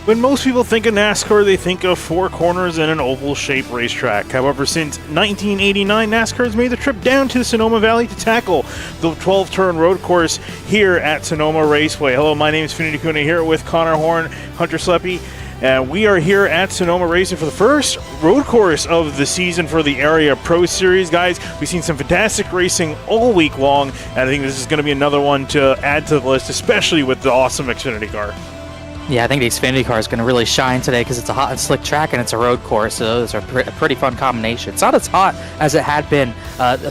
When most people think of NASCAR, they think of four corners and an oval-shaped racetrack. However, since 1989, NASCAR has made the trip down to the Sonoma Valley to tackle the 12-turn road course here at Sonoma Raceway. Hello, my name is Finity Kuna here with Connor Horn, Hunter Sleppy. We are here at Sonoma Racing for the first road course of the season for the Area Pro Series. Guys, we've seen some fantastic racing all week long, and I think this is going to be another one to add to the list, especially with the awesome Xfinity car. Yeah, I think the Xfinity car is going to really shine today because it's a hot and slick track and it's a road course, so those are a pretty fun combination. It's not as hot as it had been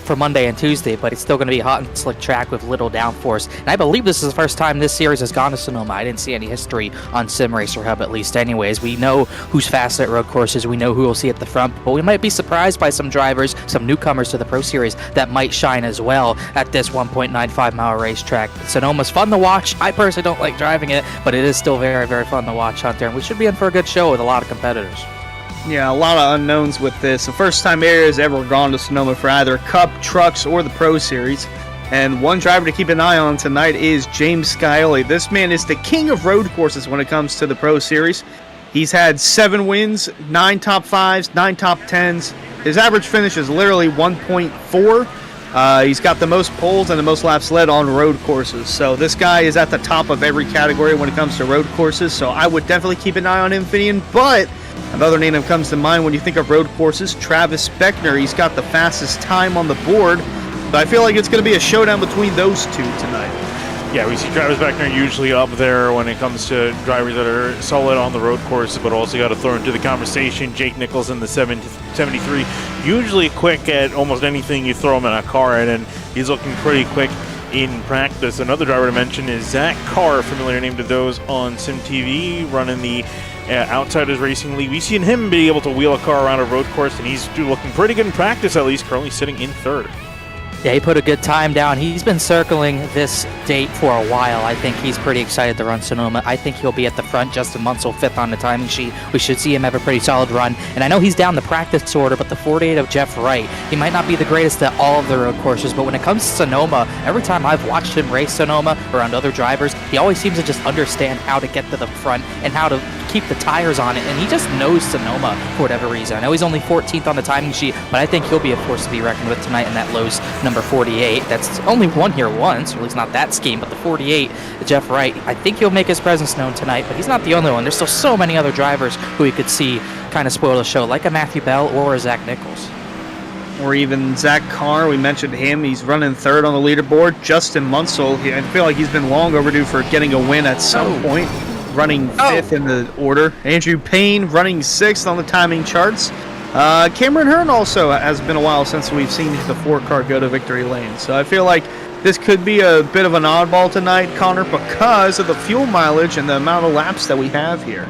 for Monday and Tuesday, but it's still going to be a hot and slick track with little downforce. And I believe this is the first time this series has gone to Sonoma. I didn't see any history on Sim Racer Hub, at least anyways. We know who's fast at road courses, we know who we'll see at the front, but we might be surprised by some drivers, some newcomers to the Pro Series that might shine as well at this 1.95-mile racetrack. Sonoma's fun to watch. I personally don't like driving it, but it is still very fun to watch, Hunter, and we should be in for a good show with a lot of competitors. Yeah, a lot of unknowns with this. The first time Area has ever gone to Sonoma for either Cup, Trucks, or the Pro Series. And one driver to keep an eye on tonight is James Skyi. This man is the king of road courses when it comes to the Pro Series. He's had 7 wins, 9 top 5s, 9 top 10s. His average finish is literally 1.4. He's got the most poles and the most laps led on road courses. So this guy is at the top of every category when it comes to road courses. So I would definitely keep an eye on him, Finian. But another name that comes to mind when you think of road courses, Travis Beckner. He's got the fastest time on the board. But I feel like it's going to be a showdown between those two tonight. Yeah, we see Travis Beckner usually up there when it comes to drivers that are solid on the road courses, but also got to throw into the conversation Jake Nichols in the 73. Usually quick at almost anything you throw him in a car in, and he's looking pretty quick in practice. Another driver to mention is Zach Carr, familiar name to those on SimTV, running the Outsiders Racing League. We've seen him be able to wheel a car around a road course, and he's looking pretty good in practice, at least currently sitting in third. Yeah, he put a good time down. He's been circling this date for a while. I think he's pretty excited to run Sonoma. I think he'll be at the front. Justin Munsell 5th on the timing sheet. We should see him have a pretty solid run. And I know he's down the practice order, but the 48 of Jeff Wright, he might not be the greatest at all of the road courses, but when it comes to Sonoma, every time I've watched him race Sonoma around other drivers, he always seems to just understand how to get to the front and how to keep the tires on it, and he just knows Sonoma for whatever reason. I know he's only 14th on the timing sheet, but I think he'll be a force to be reckoned with tonight in that Lowe's number 48. That's only won here once, or at least not that scheme, but the 48, Jeff Wright, I think he'll make his presence known tonight, but he's not the only one. There's still so many other drivers who we could see kind of spoil the show, like a Matthew Bell or a Zach Nichols. Or even Zach Carr, we mentioned him. He's running third on the leaderboard. Justin Munsell, I feel like he's been long overdue for getting a win at some point. Running 5th in the order. Andrew Payne running 6th on the timing charts. Cameron Hearn also has been a while since we've seen the 4-car go to victory lane. So I feel like this could be a bit of an oddball tonight, Connor, because of the fuel mileage and the amount of laps that we have here.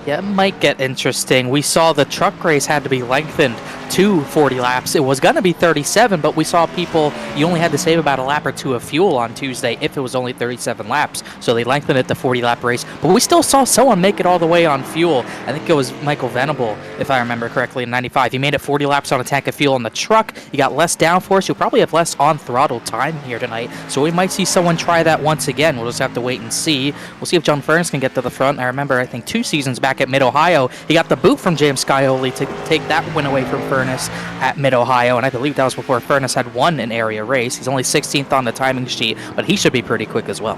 Yeah, it might get interesting. We saw the truck race had to be lengthened to 40 laps. It was going to be 37, but we saw people, you only had to save about a lap or two of fuel on Tuesday if it was only 37 laps. So they lengthened it to 40-lap race. But we still saw someone make it all the way on fuel. I think it was Michael Venable, if I remember correctly, in 95. He made it 40 laps on a tank of fuel on the truck. He got less downforce. You'll probably have less on-throttle time here tonight. So we might see someone try that once again. We'll just have to wait and see. We'll see if John Furnace can get to the front. I remember, I think 2 seasons back at Mid-Ohio, he got the boot from James Skyi to take that win away from Furnace at Mid-Ohio, and I believe that was before Furnace had won an area race. He's only 16th on the timing sheet, but he should be pretty quick as well.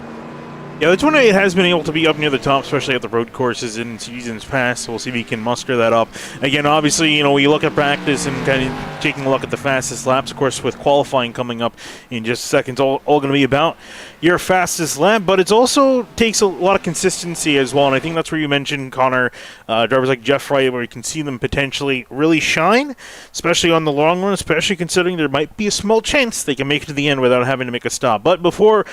Yeah, the 28 has been able to be up near the top, especially at the road courses in seasons past. So we'll see if he can muster that up. Again, obviously, when you look at practice and kind of taking a look at the fastest laps, of course, with qualifying coming up in just seconds, all going to be about your fastest lap. But it also takes a lot of consistency as well. And I think that's where you mentioned, Connor, drivers like Jeff Wright, where you can see them potentially really shine, especially on the long run, especially considering there might be a small chance they can make it to the end without having to make a stop. But before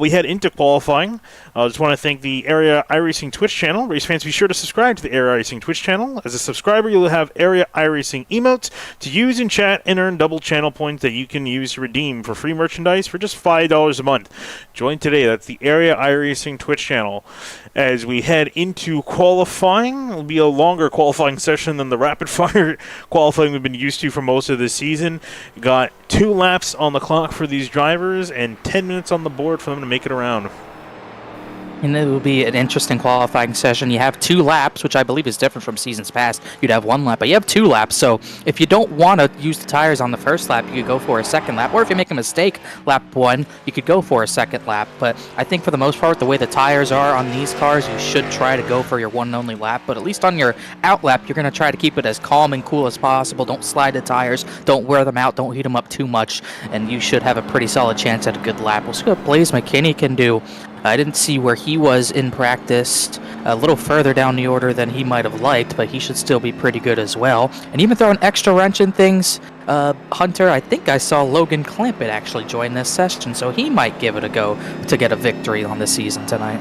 we head into qualifying, I just want to thank the Area iRacing Twitch channel. Race fans, be sure to subscribe to the Area iRacing Twitch channel. As a subscriber, you'll have Area iRacing emotes to use in chat and earn double channel points that you can use to redeem for free merchandise for just $5 a month. Join today. That's the Area iRacing Twitch channel. As we head into qualifying, it'll be a longer qualifying session than the rapid-fire qualifying we've been used to for most of this season. Got 2 laps on the clock for these drivers and 10 minutes on the board for them to make it around. And it will be an interesting qualifying session. You have 2 laps, which I believe is different from seasons past. You'd have 1 lap, but you have 2 laps. So if you don't want to use the tires on the first lap, you could go for a second lap. Or if you make a mistake, lap 1, you could go for a second lap. But I think for the most part, the way the tires are on these cars, you should try to go for your one and only lap. But at least on your out lap, you're going to try to keep it as calm and cool as possible. Don't slide the tires. Don't wear them out. Don't heat them up too much. And you should have a pretty solid chance at a good lap. We'll see what Blaze McKinney can do. I didn't see where he was in practice, a little further down the order than he might have liked, but he should still be pretty good as well. And even throw an extra wrench in things, Hunter, I think I saw Logan Clampett actually join this session, so he might give it a go to get a victory on the season tonight.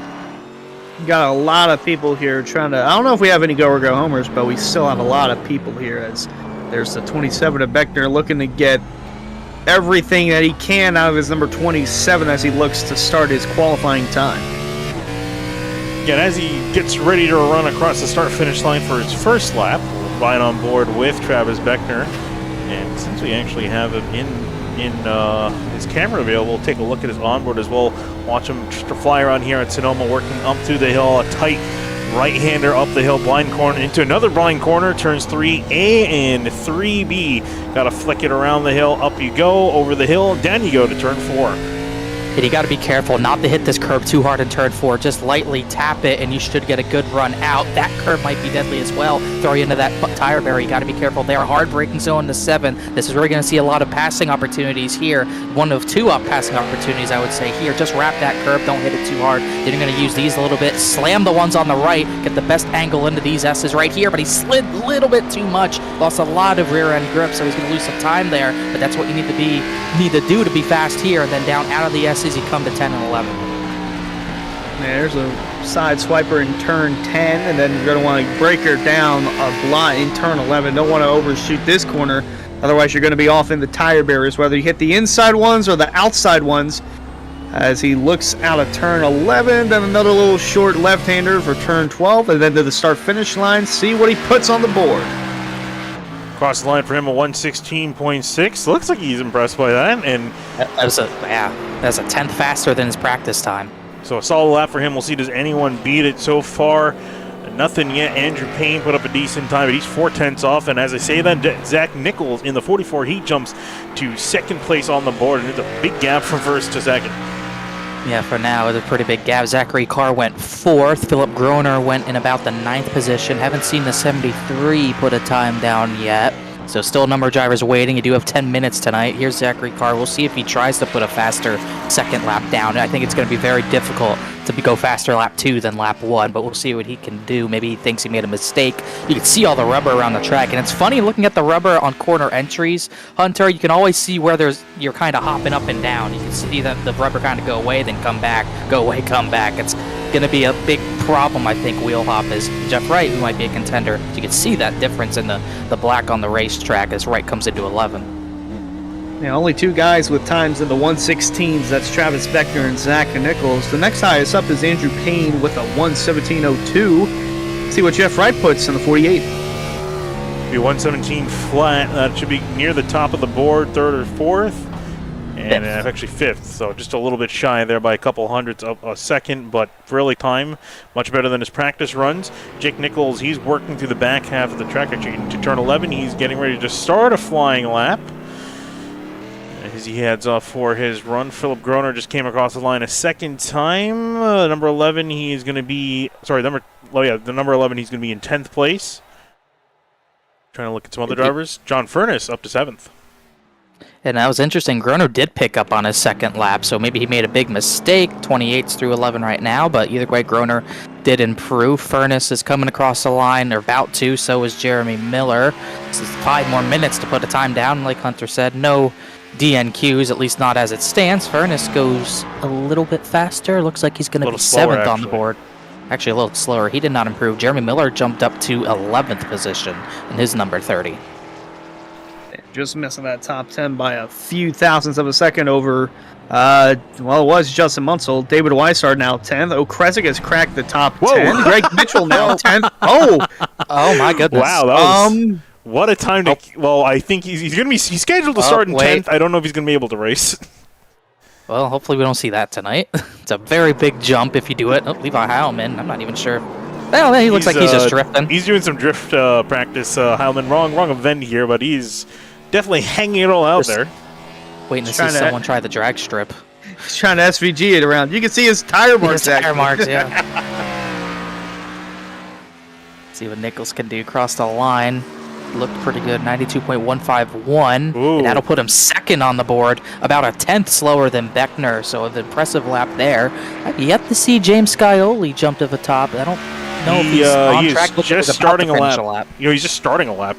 Got a lot of people here trying to... I don't know if we have any go or go homers, but we still have a lot of people here as there's the 27 of Beckner looking to get everything that he can out of his number 27 as he looks to start his qualifying time. Again, as he gets ready to run across the start-finish line for his first lap, we'll ride on board with Travis Beckner. And since we actually have him in his camera available, we'll take a look at his onboard as well. Watch him fly around here at Sonoma, working up through the hill, a tight right-hander up the hill, blind corner into another blind corner, turns 3A and 3B. Got to flick it around the hill, up you go, over the hill, down you go to turn 4. And you got to be careful not to hit this curb too hard in turn 4. Just lightly tap it, and you should get a good run out. That curb might be deadly as well. Throw you into that tire barrier. You got to be careful there. Hard braking zone to 7. This is where you're going to see a lot of passing opportunities here. One of 2 passing opportunities, I would say here. Just wrap that curb. Don't hit it too hard. Then you're going to use these a little bit. Slam the ones on the right. Get the best angle into these S's right here. But he slid a little bit too much. Lost a lot of rear end grip, so he's going to lose some time there. But that's what you need to do to be fast here. And then down out of the S's, you come to 10 and 11. There's a side swiper in turn 10, and then you're going to want to break her down a lot in turn 11. Don't want to overshoot this corner, otherwise you're going to be off in the tire barriers, whether you hit the inside ones or the outside ones. As he looks out of turn 11, then another little short left-hander for turn 12, and then to the start-finish line, see what he puts on the board. Across the line for him, a 116.6. Looks like he's impressed by that. And that's a tenth faster than his practice time. So a solid lap for him. We'll see, does anyone beat it so far? Nothing yet. Andrew Payne put up a decent time, but he's 4/10 off. And as I say that, Zach Nichols in the 44, he jumps to second place on the board. And it's a big gap from first to second. Yeah, for now, it's a pretty big gap. Zachary Carr went 4th. Philip Groner went in about the 9th position. Haven't seen the 73 put a time down yet. So still a number of drivers waiting. You do have 10 minutes tonight. Here's Zachary Carr. We'll see if he tries to put a faster second lap down. I think it's going to be very difficult to go faster lap 2 than lap 1, but we'll see what he can do. Maybe he thinks he made a mistake. You can see all the rubber around the track, and it's funny looking at the rubber on corner entries, Hunter. You can always see where you're kind of hopping up and down. You can see that the rubber kind of go away, then come back, go away, come back. It's going to be a big problem, I think, wheel hop is. Jeff Wright, who might be a contender. You can see that difference in the black on the racetrack as Wright comes into 11. Yeah, only 2 guys with times in the 116s. That's Travis Beckner and Zach Nichols. The next highest up is Andrew Payne with a 117.02. See what Jeff Wright puts in the 48. Be 117 flat. That should be near the top of the board, 3rd or 4th. And actually 5th, so just a little bit shy there by a couple hundredths of a second, but really time much better than his practice runs. Jake Nichols, he's working through the back half of the track. Actually, to turn 11, he's getting ready to start a flying lap as he heads off for his run. Philip Groner just came across the line a second time. Number 11, he's going to be the number 11, he's going to be in 10th place. Trying to look at some other drivers. John Furness up to 7th. And that was interesting. Groner did pick up on his second lap, so maybe he made a big mistake. 28's through 11 right now, but either way, Groner did improve. Furness is coming across the line. They're about to. So is Jeremy Miller. This is 5 more minutes to put a time down. Like Hunter said, no DNQs, at least not as it stands. Furness goes a little bit faster. Looks like he's going to be 7th on the board. Actually, a little slower. He did not improve. Jeremy Miller jumped up to 11th position in his number 30. Just missing that top 10 by a few thousandths of a second over, it was Justin Munsell. David Weissard now 10th. O'Kresick has cracked the top 10. Greg Mitchell now 10th. Oh my goodness. Wow, that was, what a time to... Well, I think he's scheduled to start in 10th. I don't know if he's going to be able to race. Well, hopefully we don't see that tonight. It's a very big jump if you do it. Oh, Levi Heilman, I'm not even sure. Well, he looks like he's just drifting. He's doing some drift practice. Heilman, wrong event here, but he's definitely hanging it all out there. Waiting to see someone try the drag strip. He's trying to SVG it around. You can see his tire marks. His tire marks, yeah. See what Nichols can do across the line. Looked pretty good, 92.151. And that'll put him second on the board, about a tenth slower than Beckner. So an impressive lap there. I've yet to see James Skyoli jump to the top. I don't know if he's on track. He's just starting a lap. He's just starting a lap.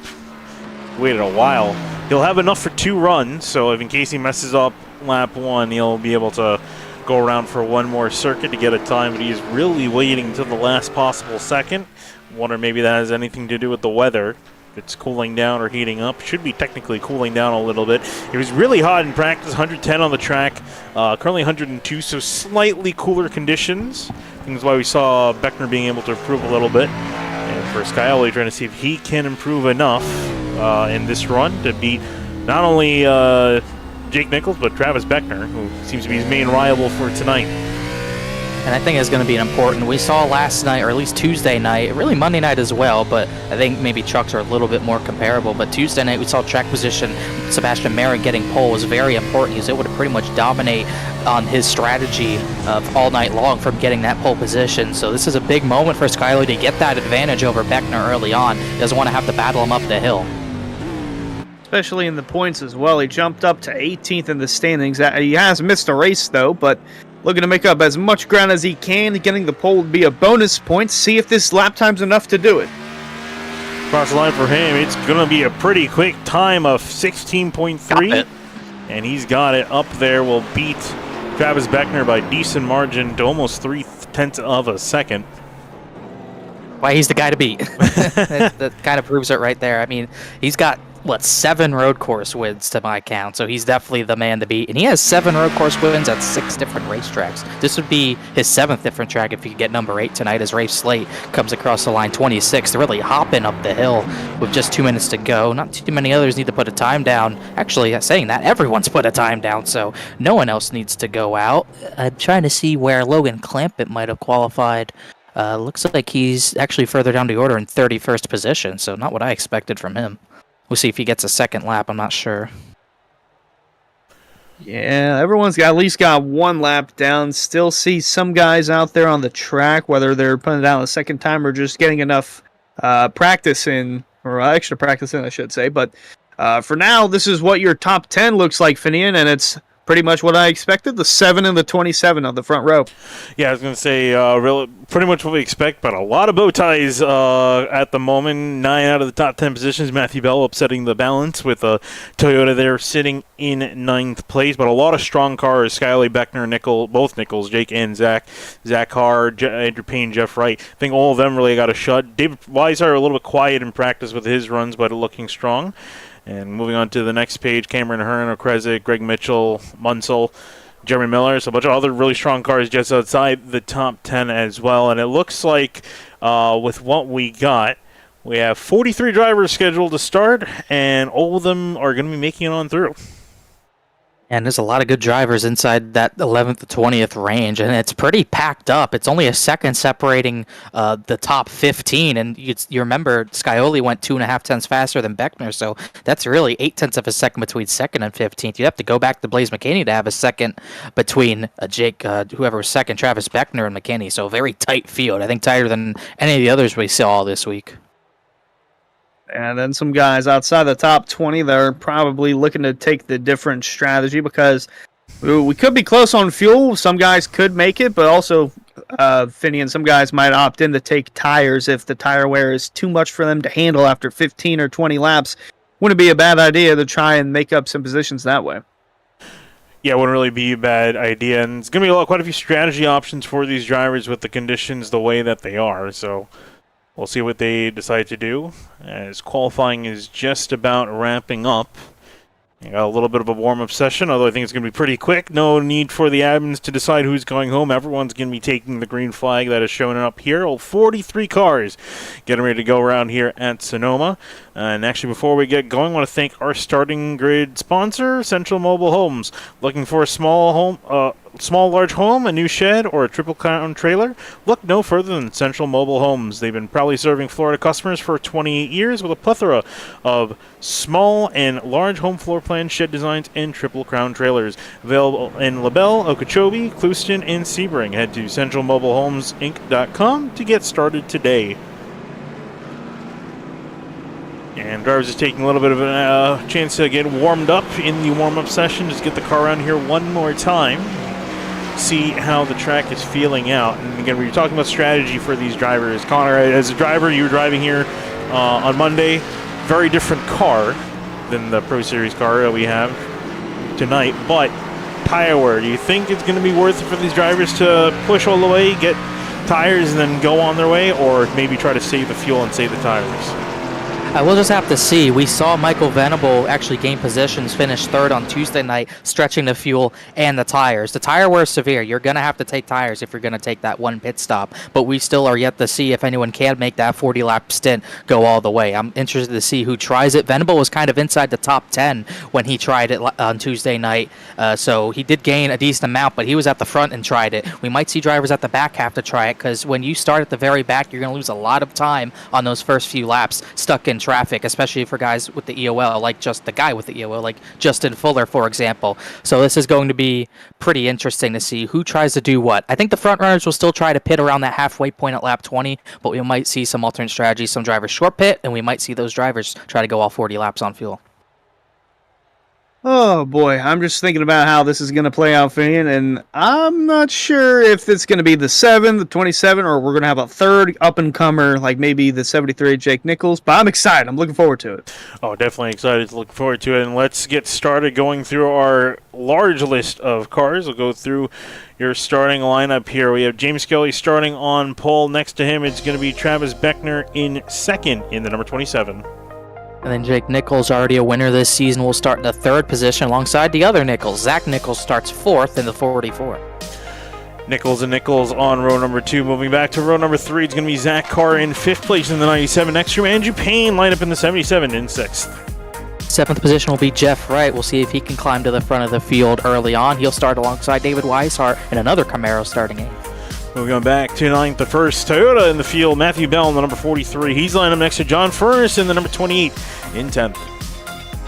Waited a while. He'll have enough for 2 runs, so if in case he messes up lap 1, he'll be able to go around for one more circuit to get a time, but he's really waiting until the last possible second. Wonder maybe that has anything to do with the weather. If it's cooling down or heating up. Should be technically cooling down a little bit. It was really hot in practice, 110 on the track, currently 102, so slightly cooler conditions. I think that's why we saw Beckner being able to improve a little bit. And for Skyi trying to see if he can improve enough in this run to beat not only Jake Nichols, but Travis Beckner, who seems to be his main rival for tonight. And I think it's going to be an important. We saw last night, or at least Tuesday night, really Monday night as well, but I think maybe trucks are a little bit more comparable. But Tuesday night, we saw track position. Sebastian Merritt getting pole was very important. He was able to pretty much dominate on his strategy of all night long from getting that pole position. So this is a big moment for Skyi to get that advantage over Beckner early on. He doesn't want to have to battle him up the hill. Especially in the points as well. He jumped up to 18th in the standings. He has missed a race, though, but looking to make up as much ground as he can. Getting the pole would be a bonus point. See if this lap time's enough to do it. Across the line for him, it's going to be a pretty quick time of 16.3. And he's got it up there. Will beat Travis Beckner by decent margin to almost 0.3 of a second. Why he's the guy to beat. that kind of proves it right there. I mean, he's got 7 road course wins to my count, so he's definitely the man to beat. And he has 7 road course wins at 6 different racetracks. This would be his 7th different track if he could get number 8 tonight as Rafe Slate comes across the line 26th, really hopping up the hill with just 2 minutes to go. Not too many others need to put a time down. Actually, saying that, everyone's put a time down, so no one else needs to go out. I'm trying to see where Logan Clampett might have qualified. Looks like he's actually further down the order in 31st position, so not what I expected from him. We'll see if he gets a second lap. I'm not sure. Yeah, everyone's at least got 1 lap down. Still see some guys out there on the track, whether they're putting it down a second time or just getting enough practice in, or extra practice in, I should say. But for now, this is what your top 10 looks like, Finian, and it's pretty much what I expected, the 7 and the 27 on the front row. Yeah, I was going to say pretty much what we expect, but a lot of bow ties at the moment. 9 out of the top 10 positions. Matthew Bell upsetting the balance with Toyota there sitting in 9th place, but a lot of strong cars. Skyi, Beckner, both Nichols, Jake and Zach. Zach Carr, Andrew Payne, Jeff Wright. I think all of them really got a shot. David Weiser a little bit quiet in practice with his runs, but looking strong. And moving on to the next page, Cameron Hearn, Okresic, Greg Mitchell, Munsell, Jeremy Miller. So a bunch of other really strong cars just outside the top 10 as well. And it looks like with what we got, we have 43 drivers scheduled to start, and all of them are going to be making it on through. And there's a lot of good drivers inside that 11th to 20th range, and it's pretty packed up. It's only a second separating the top 15, and you remember Skyi went 2.5 tenths faster than Beckner, so that's really 0.8 tenths of a second between 2nd and 15th. You have to go back to Blaze McKinney to have a second between Jake, whoever was second, Travis Beckner and McKinney, so a very tight field. I think tighter than any of the others we saw this week. And then some guys outside the top 20 that are probably looking to take the different strategy because we could be close on fuel. Some guys could make it, but also, Finian, some guys might opt in to take tires if the tire wear is too much for them to handle after 15 or 20 laps. Wouldn't be a bad idea to try and make up some positions that way. Yeah, it wouldn't really be a bad idea. And it's going to be quite a few strategy options for these drivers with the conditions the way that they are. So we'll see what they decide to do as qualifying is just about wrapping up. Got a little bit of a warm-up session, although I think it's going to be pretty quick. No need for the admins to decide who's going home. Everyone's going to be taking the green flag that is showing up here. 43 cars getting ready to go around here at Sonoma. And actually, before we get going, I want to thank our starting grid sponsor, Central Mobile Homes. Looking for a small, large home, a new shed, or a triple crown trailer? Look no further than Central Mobile Homes. They've been proudly serving Florida customers for 28 years with a plethora of small and large home floor plan shed designs and triple crown trailers. Available in LaBelle, Okeechobee, Clewiston, and Sebring. Head to centralmobilehomesinc.com to get started today. And drivers are taking a little bit of a chance to get warmed up in the warm-up session. Just get the car around here one more time. See how the track is feeling out. And again, we were talking about strategy for these drivers. Connor, as a driver, you were driving here on Monday. Very different car than the Pro Series car that we have tonight. But tire wear, do you think it's going to be worth it for these drivers to push all the way, get tires, and then go on their way? Or maybe try to save the fuel and save the tires? We'll just have to see. We saw Michael Venable actually gain positions, finish third on Tuesday night, stretching the fuel and the tires. The tire wear is severe. You're going to have to take tires if you're going to take that one pit stop. But we still are yet to see if anyone can make that 40-lap stint go all the way. I'm interested to see who tries it. Venable was kind of inside the top 10 when he tried it on Tuesday night. So he did gain a decent amount, but he was at the front and tried it. We might see drivers at the back have to try it because when you start at the very back, you're going to lose a lot of time on those first few laps stuck in traffic, especially for guys with the EOL, like just the guy with the EOL, like Justin Fuller, for example. So this is going to be pretty interesting to see who tries to do what. I think the front runners will still try to pit around that halfway point at lap 20, but we might see some alternate strategies. Some drivers short pit, and we might see those drivers try to go all 40 laps on fuel. Oh boy, I'm just thinking about how this is going to play out for Ian, and I'm not sure if it's going to be the 7, the 27, or we're going to have a third up-and-comer, like maybe the 73 Jake Nichols, but I'm excited. I'm looking forward to it. Oh, definitely excited. Looking forward to it, and let's get started going through our large list of cars. We'll go through your starting lineup here. We have James Skyi starting on pole. Next to him, it's going to be Travis Beckner in second in the number 27. And then Jake Nichols, already a winner this season, will start in the third position alongside the other Nichols. Zach Nichols starts fourth in the 44. Nichols and Nichols on row number 2. Moving back to row number 3, it's going to be Zach Carr in 5th place in the 97. Next to Andrew Payne, line up in the 77 in 6th. Seventh position will be Jeff Wright. We'll see if he can climb to the front of the field early on. He'll start alongside David Weishart and another Camaro starting 8th. Moving on back to 9th, the first Toyota in the field, Matthew Bell in the number 43. He's lined up next to John Furnace in the number 28 in 10th.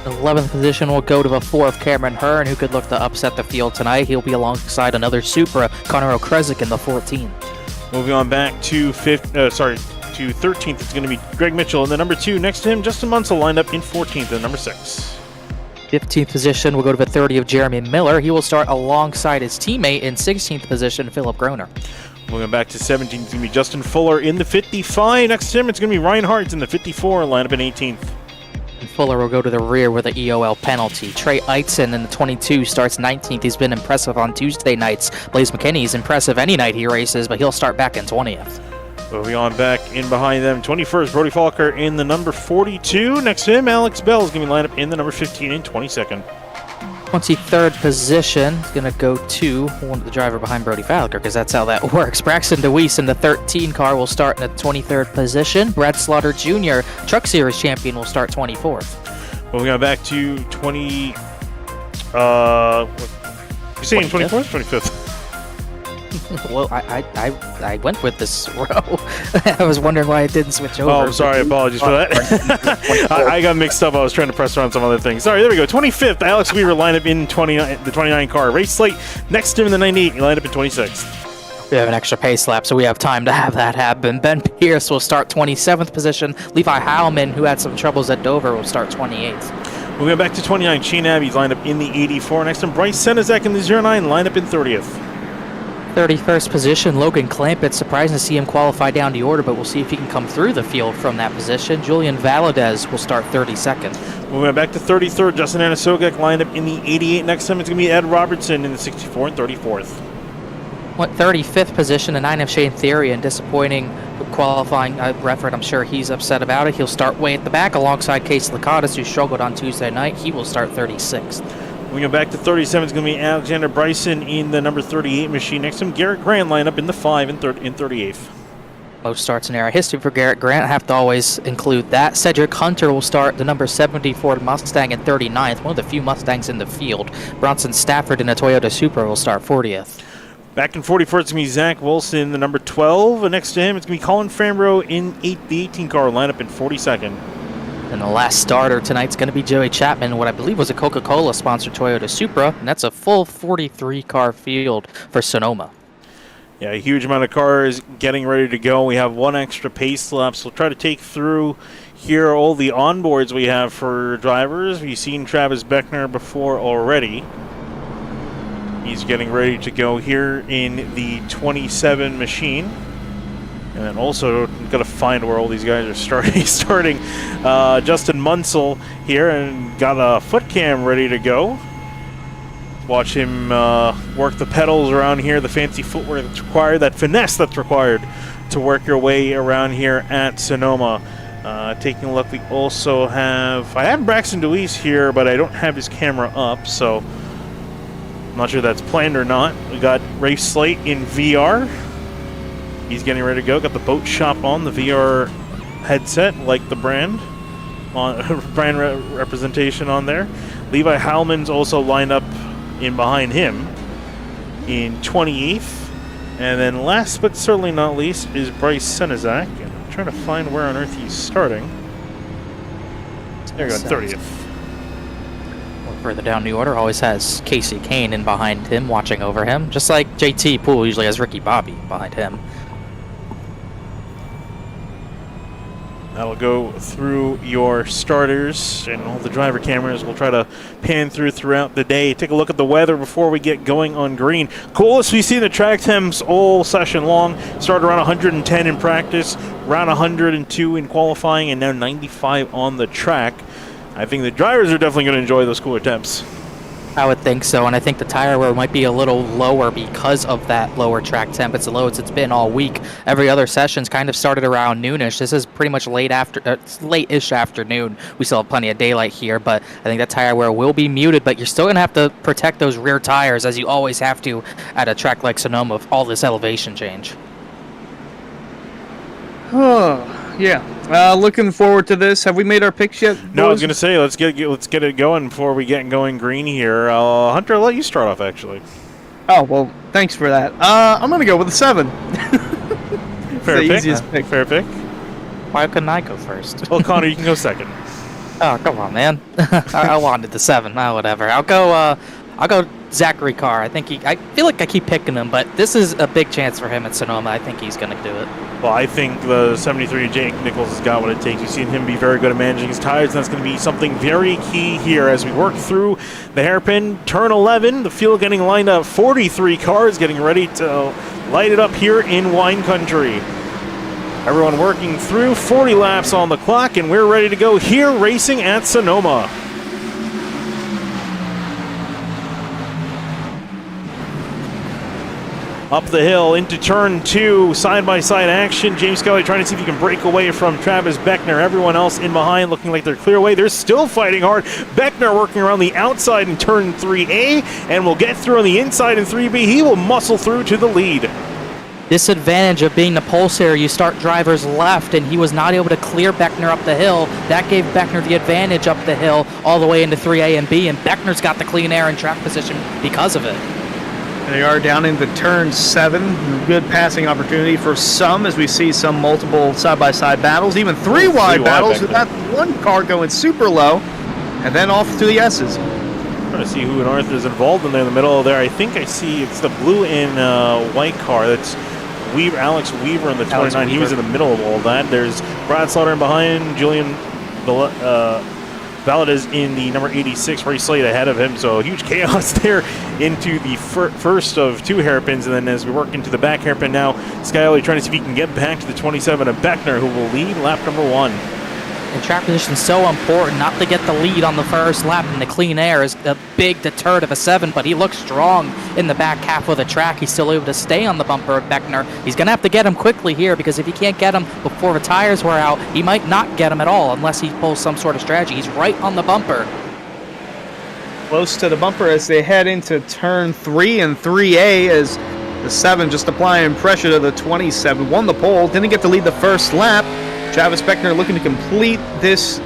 11th position will go to the 4th, Cameron Hearn, who could look to upset the field tonight. He'll be alongside another Supra, Connor O'Krezik in the 14th. Moving on back to 13th, it's going to be Greg Mitchell in the number 2. Next to him, Justin Munsell lined up in 14th in the number 6. 15th position will go to the 30 of Jeremy Miller. He will start alongside his teammate in 16th position, Philip Groner. Moving back to 17th, it's going to be Justin Fuller in the 55. Next to him, it's going to be Ryan Hart in the 54, lined up in 18th. And Fuller will go to the rear with an EOL penalty. Trey Eitzen in the 22 starts 19th. He's been impressive on Tuesday nights. Blaze McKinney is impressive any night he races, but he'll start back in 20th. Moving on back in behind them, 21st, Brody Falker in the number 42. Next to him, Alex Bell is going to be lined up in the number 15 and 22nd. 23rd position is going to go to the driver behind Brody Falker, because that's how that works. Braxton DeWeese in the 13 car will start in the 23rd position. Brad Slaughter Jr., Truck Series champion, will start 24th. Moving on back to 20... you're saying 24th? 25th. Well, I went with this row. I was wondering why it didn't switch over. Oh, I'm sorry. Apologies for that. I got mixed up. I was trying to press around some other things. Sorry, there we go. 25th, Alex Weaver lined up in the 29 car. Race slate next to him in the 98. He lined up in 26th. We have an extra pace lap, so we have time to have that happen. Ben Pierce will start 27th position. Levi Heilman, who had some troubles at Dover, will start 28th. Moving back to 29, Shane Abbey's lined up in the 84. Next to him, Bryce Senezek in the 09, lined up in 30th. 31st position, Logan Clamp. It's surprising to see him qualify down the order, but we'll see if he can come through the field from that position. Julian Valadez will start 32nd. Moving back to 33rd, Justin Anasogek lined up in the 88. Next to him, it's going to be Ed Robertson in the 64 and 34th. 35th position, the 9 of Shane Theory, and disappointing qualifying effort. I'm sure he's upset about it. He'll start way at the back alongside Case Lakatos, who struggled on Tuesday night. He will start 36th. We go back to 37. It's going to be Alexander Bryson in the number 38 machine. Next to him, Garrett Grant line up in the 5 and 38th. Most starts in era history for Garrett Grant. I have to always include that. Cedric Hunter will start the number 70 Ford Mustang in 39th, one of the few Mustangs in the field. Bronson Stafford in a Toyota Supra will start 40th. Back in 44th, it's going to be Zach Wilson, the number 12. And next to him, it's going to be Colin Fambro in the 18 car lineup in 42nd. And the last starter tonight's going to be Joey Chapman, what I believe was a Coca-Cola sponsored Toyota Supra, and that's a full 43-car field for Sonoma. Yeah, a huge amount of cars getting ready to go. We have one extra pace lap, so we'll try to take through here all the onboards we have for drivers. We've seen Travis Beckner before already. He's getting ready to go here in the 27 machine. And then also, got to find where all these guys are starting. Justin Munsell here, and got a foot cam ready to go. Watch him work the pedals around here, the fancy footwear that's required, that finesse that's required to work your way around here at Sonoma. Taking a look, we also have... I have Braxton DeWeese here, but I don't have his camera up, so I'm not sure that's planned or not. We got Rafe Slate in VR. He's getting ready to go. Got the boat shop on, the VR headset, like the brand. Brand representation on there. Levi Howman's also lined up in behind him in 28th. And then last but certainly not least is Bryce Senizak. I'm trying to find where on earth he's starting. There you go, 30th. Further down the order always has Casey Kane in behind him, watching over him. Just like JT Poole usually has Ricky Bobby behind him. That'll go through your starters and all the driver cameras. We'll try to pan throughout the day. Take a look at the weather before we get going on green. Coolest we see the track temps all session long. Started around 110 in practice, around 102 in qualifying, and now 95 on the track. I think the drivers are definitely going to enjoy those cooler temps. I would think so, and I think the tire wear might be a little lower because of that lower track temp. It's the lowest it's been all week. Every other session's kind of started around noonish. This is pretty much late-ish afternoon. We still have plenty of daylight here, but I think that tire wear will be muted, but you're still going to have to protect those rear tires, as you always have to at a track like Sonoma with all this elevation change. Oh, yeah. Looking forward to this. Have we made our picks yet, boys? No, I was going to say, let's get it going before we get going green here. Hunter, I'll let you start off, actually. Oh, well, thanks for that. I'm going to go with a 7. Fair the pick. easiest pick. Fair pick. Why couldn't I go first? Well, Connor, you can go second. Oh, come on, man. I wanted the 7. Whatever. I'll go Zachary Carr. I feel like I keep picking him, but this is a big chance for him at Sonoma. I think he's going to do it. Well, I think the 73 Jake Nichols has got what it takes. We've seen him be very good at managing his tires, and that's going to be something very key here as we work through the hairpin. Turn 11, the field getting lined up. 43 cars getting ready to light it up here in wine country. Everyone working through, 40 laps on the clock, and we're ready to go here racing at Sonoma. Up the hill into turn 2, side-by-side action. James Skyi trying to see if he can break away from Travis Beckner. Everyone else in behind looking like they're clear away. They're still fighting hard. Beckner working around the outside in turn 3A, and will get through on the inside in 3B. He will muscle through to the lead. Disadvantage of being the pole sitter, you start drivers left, and he was not able to clear Beckner up the hill. That gave Beckner the advantage up the hill all the way into 3A and B, and Beckner's got the clean air and track position because of it. They are down into turn 7. Good passing opportunity for some as we see some multiple side-by-side battles, even three wide battles with that one car going super low, and then off to the S's. Trying to see who on earth is involved in there in the middle there. I think I see it's the blue and white car. That's Alex Weaver in the 29. He was in the middle of all that. There's Brad Slaughter in behind, Julian Valadez in the number 86, Ray Slade ahead of him, so huge chaos there into the first of 2 hairpins, and then as we work into the back hairpin now, Skyi trying to see if he can get back to the 27 of Beckner, who will lead lap number 1. And track position is so important, not to get the lead on the first lap, and the clean air is a big deterrent of a 7, but he looks strong in the back half of the track. He's still able to stay on the bumper of Beckner. He's going to have to get him quickly here, because if he can't get him before the tires wear out, he might not get him at all unless he pulls some sort of strategy. He's right on the bumper. Close to the bumper as they head into turn 3 and 3A, as the 7 just applying pressure to the 27. Won the pole, didn't get to lead the first lap. Travis Beckner looking to complete this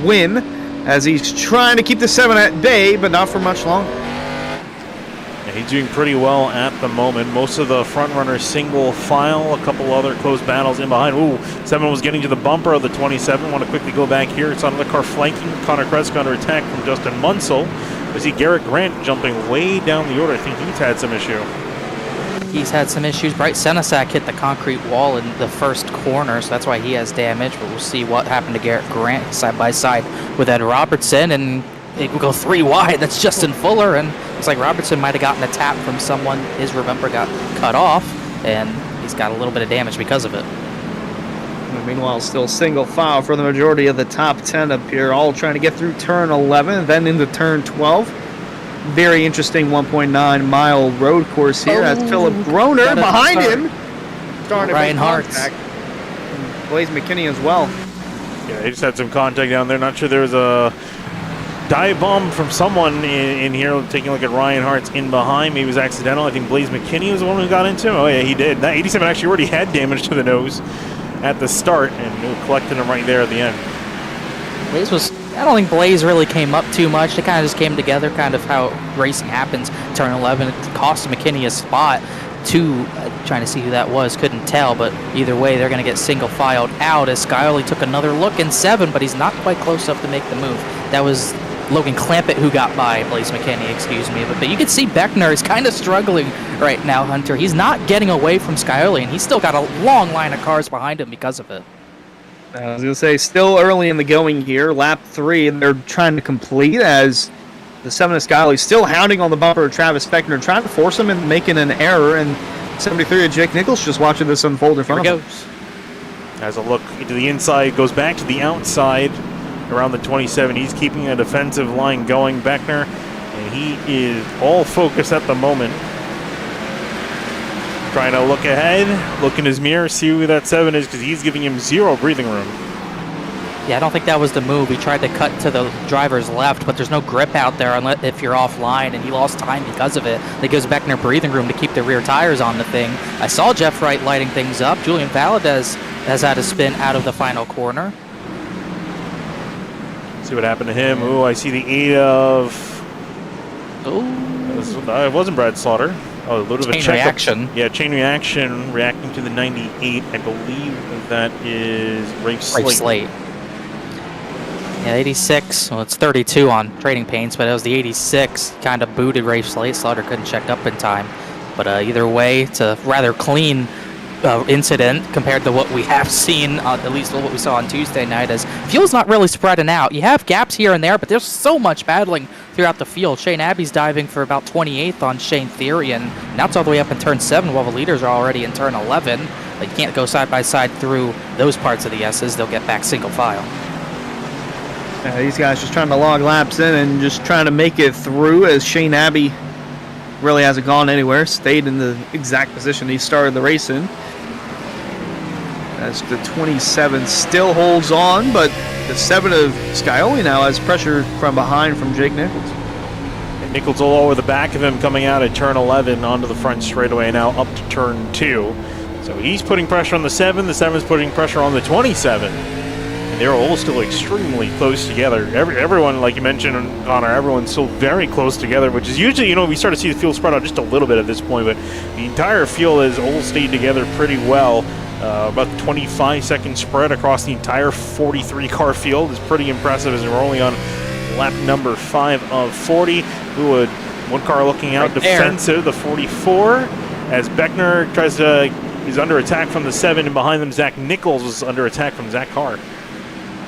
win as he's trying to keep the 7 at bay, but not for much longer. Yeah, he's doing pretty well at the moment. Most of the front runners single file, a couple other close battles in behind. Ooh, 7 was getting to the bumper of the 27. Want to quickly go back here. It's another car flanking. Connor Kreska under attack from Justin Munsell. We see Garrett Grant jumping way down the order. I think he's had some issue. He's had some issues. Bryce Senesac hit the concrete wall in the first corner, so that's why he has damage. But we'll see what happened to Garrett Grant side by side with Ed Robertson, and it will go 3 wide. That's Justin Fuller, and looks like Robertson might have gotten a tap from someone. His remember got cut off, and he's got a little bit of damage because of it. And meanwhile, still single file for the majority of the top 10 up here, all trying to get through turn 11, then into turn 12. Very interesting 1.9 mile road course here. That's Philip Groner behind him. Starting Ryan Hart. Blaze McKinney as well. Yeah, they just had some contact down there. Not sure there was a dive bomb from someone in here. Taking a look at Ryan Hart's in behind. Maybe it was accidental. I think Blaze McKinney was the one who got into him. Oh, yeah, he did. That 87 actually already had damage to the nose at the start, and collected him right there at the end. I don't think Blaze really came up too much. They kind of just came together, kind of how racing happens. Turn 11, it cost McKinney a spot. 2, trying to see who that was, couldn't tell, but either way, they're going to get single filed out as Skyi took another look in 7, but he's not quite close enough to make the move. That was Logan Clampett who got by Blaze McKinney, excuse me. But you can see Beckner is kind of struggling right now, Hunter. He's not getting away from Skyi, and he's still got a long line of cars behind him because of it. I was going to say, still early in the going here, lap 3, and they're trying to complete as the 7 of Skyi still hounding on the bumper of Travis Beckner, trying to force him into making an error, and 73 of Jake Nichols just watching this unfold in front of him. Has a look into the inside, goes back to the outside around the 27. He's keeping a defensive line going, Beckner, and he is all focused at the moment. Trying to look ahead, look in his mirror, see who that 7 is, because he's giving him 0 breathing room. Yeah, I don't think that was the move. He tried to cut to the driver's left, but there's no grip out there unless if you're offline, and he lost time because of it. That gives Beckner breathing room to keep the rear tires on the thing. I saw Jeff Wright lighting things up. Julian Valadez has had a spin out of the final corner. See what happened to him. Ooh, I see the 8 of... Ooh. It wasn't Brad Slaughter. Oh, a little bit of Chain reaction. Yeah, chain reaction, reacting to the 98. I believe that is Rafe Slate. Yeah, 86. Well, it's 32 on Trading Paints, but it was the 86. Kind of booted Rafe Slate. Slaughter couldn't check up in time. But either way, it's a rather clean incident compared to what we have seen, at least what we saw on Tuesday night, as fuel's not really spreading out. You have gaps here and there, but there's so much battling throughout the field. Shane Abbey's diving for about 28th on Shane Theory, and now it's all the way up in turn 7 while the leaders are already in turn 11. But you can't go side by side through those parts of the S's. They'll get back single file. These guys just trying to log laps in and just trying to make it through, as Shane Abbey really hasn't gone anywhere, stayed in the exact position he started the race in. As the 27 still holds on, but the 7 of Skyi now has pressure from behind from Jake Nichols. And Nichols all over the back of him coming out at turn 11 onto the front straightaway, now up to turn 2. So he's putting pressure on the 7, the 7's putting pressure on the 27. And they're all still extremely close together. Everyone, like you mentioned, Connor, everyone's still very close together, which is usually, we start to see the field spread out just a little bit at this point, but the entire field has all stayed together pretty well. About 25-second spread across the entire 43-car field is pretty impressive, as we're only on lap number 5 of 40. Ooh, one car looking out right defensive, the 44, as Beckner is under attack from the 7, and behind them Zach Nichols is under attack from Zach Carr.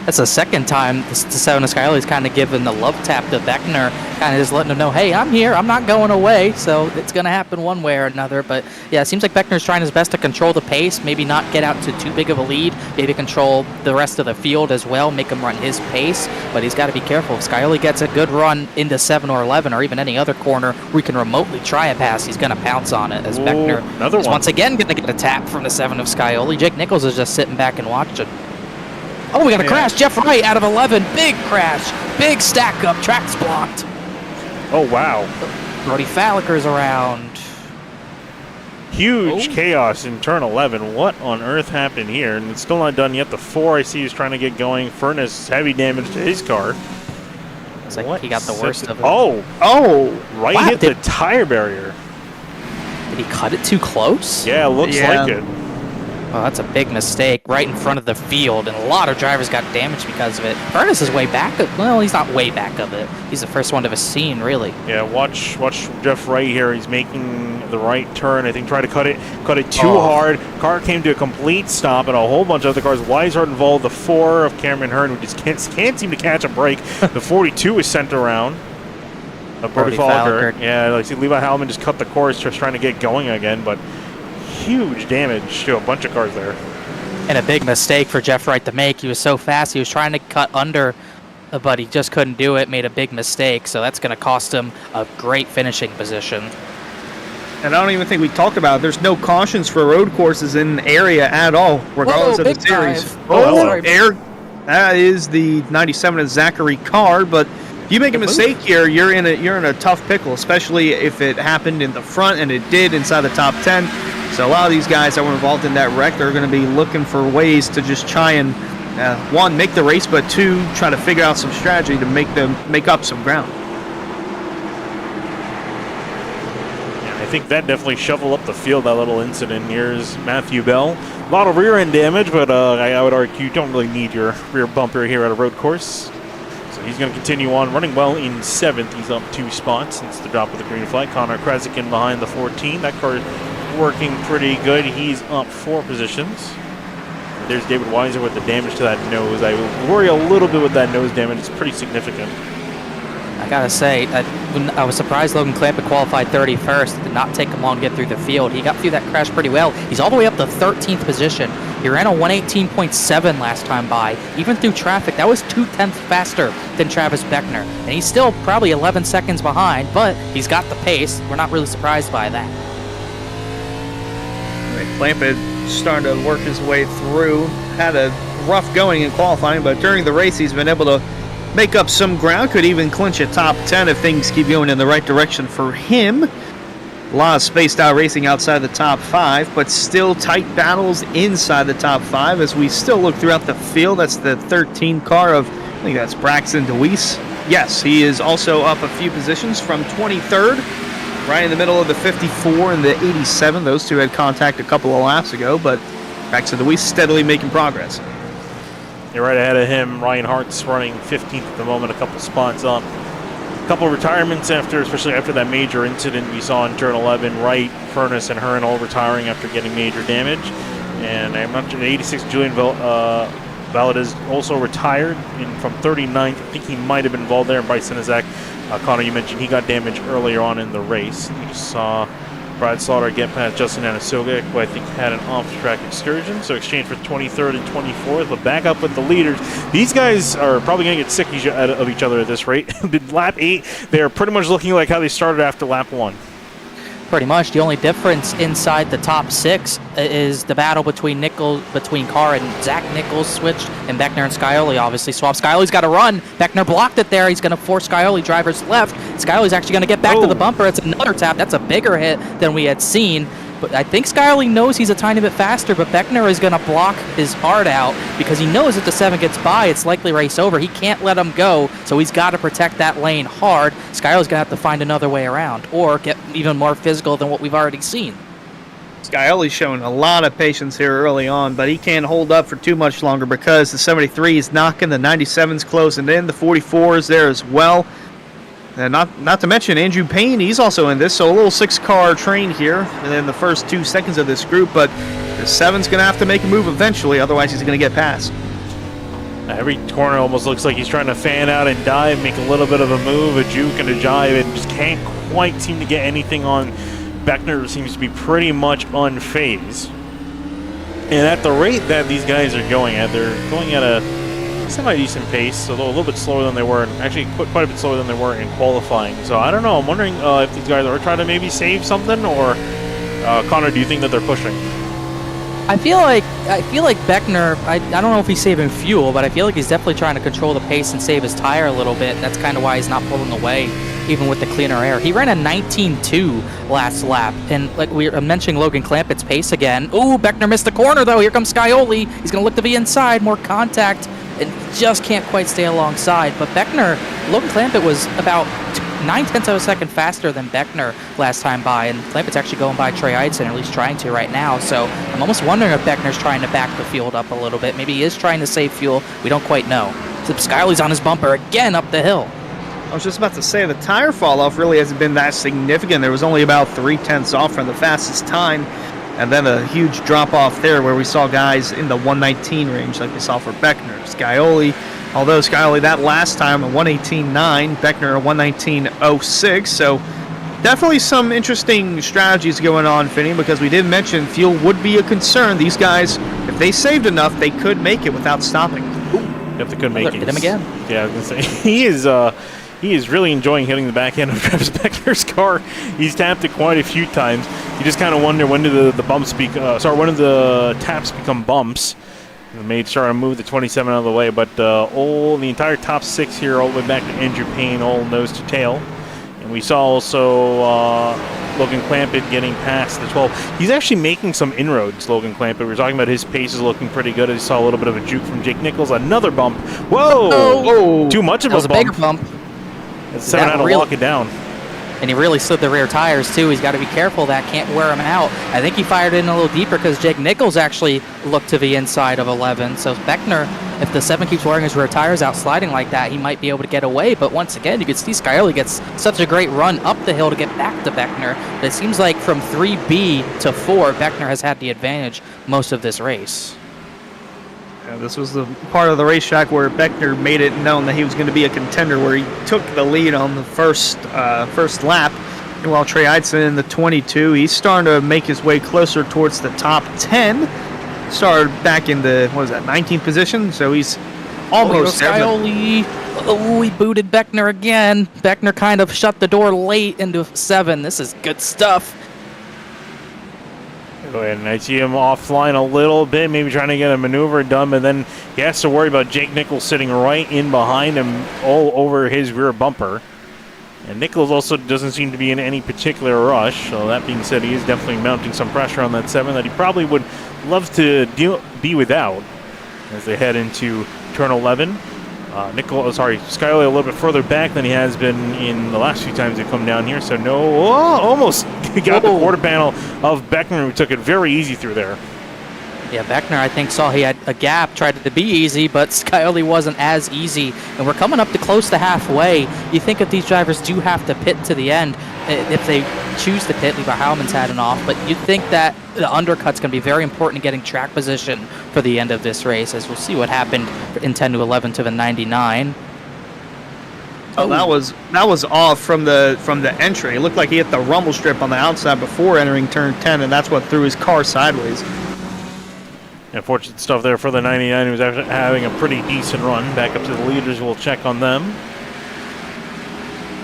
That's the second time the 7 of Skylly's kind of given the love tap to Beckner, kind of just letting him know, hey, I'm here, I'm not going away, so it's going to happen one way or another. But yeah, it seems like Beckner's trying his best to control the pace, maybe not get out to too big of a lead, maybe control the rest of the field as well, make him run his pace, but he's got to be careful. If Skylly gets a good run into 7 or 11 or even any other corner where he can remotely try a pass, he's going to pounce on it as Beckner is once again going to get a tap from the 7 of Skylly. Jake Nichols is just sitting back and watching. Oh, we got a crash. Jeff Wright out of 11. Big crash. Big stack up. Track's blocked. Oh, wow. Brody Falliker's around. Huge chaos in turn 11. What on earth happened here? And it's still not done yet. The 4 I see is trying to get going. Furnace, heavy damage to his car. It's like he got the worst of it. Oh, right, wow, hit the tire barrier. Did he cut it too close? Yeah, looks like it. Oh, that's a big mistake right in front of the field, and a lot of drivers got damaged because of it. Furnace is way back of, well, he's not way back of it. He's the first one to have seen, really. Yeah, watch Jeff Wright here. He's making the right turn. I think try to cut it too hard. Car came to a complete stop, and a whole bunch of other cars. Weishart involved. The 4 of Cameron Hearn, who just can't seem to catch a break. The 42 is sent around. Brody Falliker. Yeah, like see, Levi Hallman just cut the course, just trying to get going again, but huge damage to a bunch of cars there. And a big mistake for Jeff Wright to make. He was so fast. He was trying to cut under, but he just couldn't do it. Made a big mistake. So that's going to cost him a great finishing position. And I don't even think we talked about it. There's no cautions for road courses in the area at all, regardless of the series. That is the 97 of Zachary Carr, but if you make a mistake here, you're in a tough pickle, especially if it happened in the front, and it did inside the top 10. So a lot of these guys that were involved in that wreck, they're going to be looking for ways to just try and, one, make the race, but two, try to figure out some strategy to make up some ground. Yeah, I think that definitely shoveled up the field, that little incident. Here's Matthew Bell. A lot of rear end damage, but I would argue you don't really need your rear bumper here at a road course. So he's going to continue on, running well in 7th. He's up 2 spots since the drop of the green flag. Connor Krasikin behind the 14. That car working pretty good. He's up 4 positions. There's David Weiser with the damage to that nose. I worry a little bit with that nose damage. It's pretty significant. I gotta say, I was surprised Logan Clampett qualified 31st. It did not take him long to get through the field. He got through that crash pretty well. He's all the way up to 13th position. He ran a 118.7 last time by. Even through traffic, that was 0.2 faster than Travis Beckner. And he's still probably 11 seconds behind, but he's got the pace. We're not really surprised by that. Clampett starting to work his way through. Had a rough going in qualifying, but during the race he's been able to make up some ground. Could even clinch a top 10 if things keep going in the right direction for him. A lot of spaced out racing outside the top 5, but still tight battles inside the top 5 as we still look throughout the field. That's the 13 car of, I think that's Braxton DeWeese. Yes, he is also up a few positions from 23rd. Right in the middle of the 54 and the 87. Those two had contact a couple of laps ago, but Braxton DeWeese steadily making progress. You're right ahead of him. Ryan Hart's running 15th at the moment, a couple spots up. A couple of retirements especially after that major incident we saw in turn 11. Wright, Furnace, and Hearn all retiring after getting major damage. And I'm not sure, 86 Julian Valadez also retired from 39th. I think he might have been involved there. And Bryce Sinizak, Connor, you mentioned he got damaged earlier on in the race. You just saw Brad Slaughter get past Justin Anasoga, who I think had an off-track excursion. So exchange for 23rd and 24th, but back up with the leaders. These guys are probably going to get sick of each other at this rate. Lap 8, they are pretty much looking like how they started after lap 1. Pretty much. The only difference inside the top 6 is the battle between Carr and Zach Nichols switched, and Beckner and Scioli obviously swapped. Scioli's got to run. Beckner blocked it there. He's going to force Scioli drivers left. Scioli's actually going to get back to the bumper. It's another tap. That's a bigger hit than we had seen. But I think Scioli knows he's a tiny bit faster, but Beckner is going to block his heart out because he knows if the 7 gets by, it's likely race over. He can't let him go, so he's got to protect that lane hard. Scioli's going to have to find another way around or get even more physical than what we've already seen. Scioli's showing a lot of patience here early on, but he can't hold up for too much longer because the 73 is knocking, the 97's closing in, the 44 is there as well. And not to mention Andrew Payne, he's also in this, so a little 6-car train here in the first 2 seconds of this group, but the 7's going to have to make a move eventually, otherwise he's going to get past. Every corner almost looks like he's trying to fan out and dive, make a little bit of a move, a juke and a jive, and just can't quite seem to get anything on. Beckner seems to be pretty much unfazed. And at the rate that these guys are going at, they're going at a semi-decent pace, although a little bit slower than they were, actually quite a bit slower than they were in qualifying. So I don't know, I'm wondering if these guys are trying to maybe save something, or Connor, do you think that they're pushing? I feel like Beckner, I don't know if he's saving fuel, but I feel like he's definitely trying to control the pace and save his tire a little bit. That's kind of why he's not pulling away, even with the cleaner air. He ran a 19.2 last lap, and like we were mentioning Logan Clampett's pace again. Ooh, Beckner missed the corner, though. Here comes Skyi. He's going to look to be inside, more contact, and just can't quite stay alongside. But Beckner, Logan Clampett was about 9/10 of a second faster than Beckner last time by, and Clampett's actually going by Trey Eidson, or at least trying to right now. So I'm almost wondering if Beckner's trying to back the field up a little bit. Maybe he is trying to save fuel. We don't quite know. So Skyley's on his bumper again up the hill. I was just about to say, the tire fall off really hasn't been that significant. There was only about 0.3 off from the fastest time, and then a huge drop off there where we saw guys in the 119 range like we saw for Beckner. Skyi, although Skyi that last time a 118.9, Beckner a 119.06, so definitely some interesting strategies going on, Finney, because we did mention fuel would be a concern. These guys, if they saved enough, they could make it without stopping. Yep, they could make it. Hit him again. Yeah, I was going to say, he is really enjoying hitting the back end of Travis Beckner's car. He's tapped it quite a few times. You just kind of wonder, when do the bumps when do the taps become bumps? The made sure to move the 27 out of the way, but the entire top six here, all the way back to Andrew Payne, all nose to tail. And we saw also Logan Clampett getting past the 12. He's actually making some inroads, Logan Clampett. We were talking about his pace is looking pretty good. I saw a little bit of a juke from Jake Nichols. Another bump. Whoa! Oh. Too much of That was a a bump. bigger bump. That's 7 out to lock it down. And he really slid the rear tires, too. He's got to be careful. That can't wear him out. I think he fired in a little deeper because Jake Nichols actually looked to the inside of 11. So Beckner, if the 7 keeps wearing his rear tires out sliding like that, he might be able to get away. But once again, you can see Skyi gets such a great run up the hill to get back to Beckner. But it seems like from 3B to 4, Beckner has had the advantage most of this race. Yeah, this was the part of the racetrack where Beckner made it known that he was going to be a contender, where he took the lead on the first lap. And while Trey Eidson in the 22, he's starting to make his way closer towards the top 10. Started back in the, 19th position, so he's almost there. Oh, he booted Beckner again. Beckner kind of shut the door late into 7. This is good stuff. And I see him offline a little bit, maybe trying to get a maneuver done, but then he has to worry about Jake Nichols sitting right in behind him all over his rear bumper. And Nichols also doesn't seem to be in any particular rush. So that being said, he is definitely mounting some pressure on that 7 that he probably would love to be without as they head into turn 11. Skyi a little bit further back than he has been in the last few times they come down here. So almost got the quarter panel of Beckner, who took it very easy through there. Yeah, Beckner, I think, saw he had a gap, tried to be easy, but Skyi wasn't as easy. And we're coming up to close to halfway. You think if these drivers do have to pit to the end, if they choose to pit, Levi Heilman's had an off, but you'd think that the undercut's going to be very important in getting track position for the end of this race, as we'll see what happened in 10 to 11 to the 99. Oh, that was off from the entry. It looked like he hit the rumble strip on the outside before entering turn 10, and that's what threw his car sideways. Unfortunate stuff there for the 99, who's actually having a pretty decent run. Back up to the leaders, we'll check on them.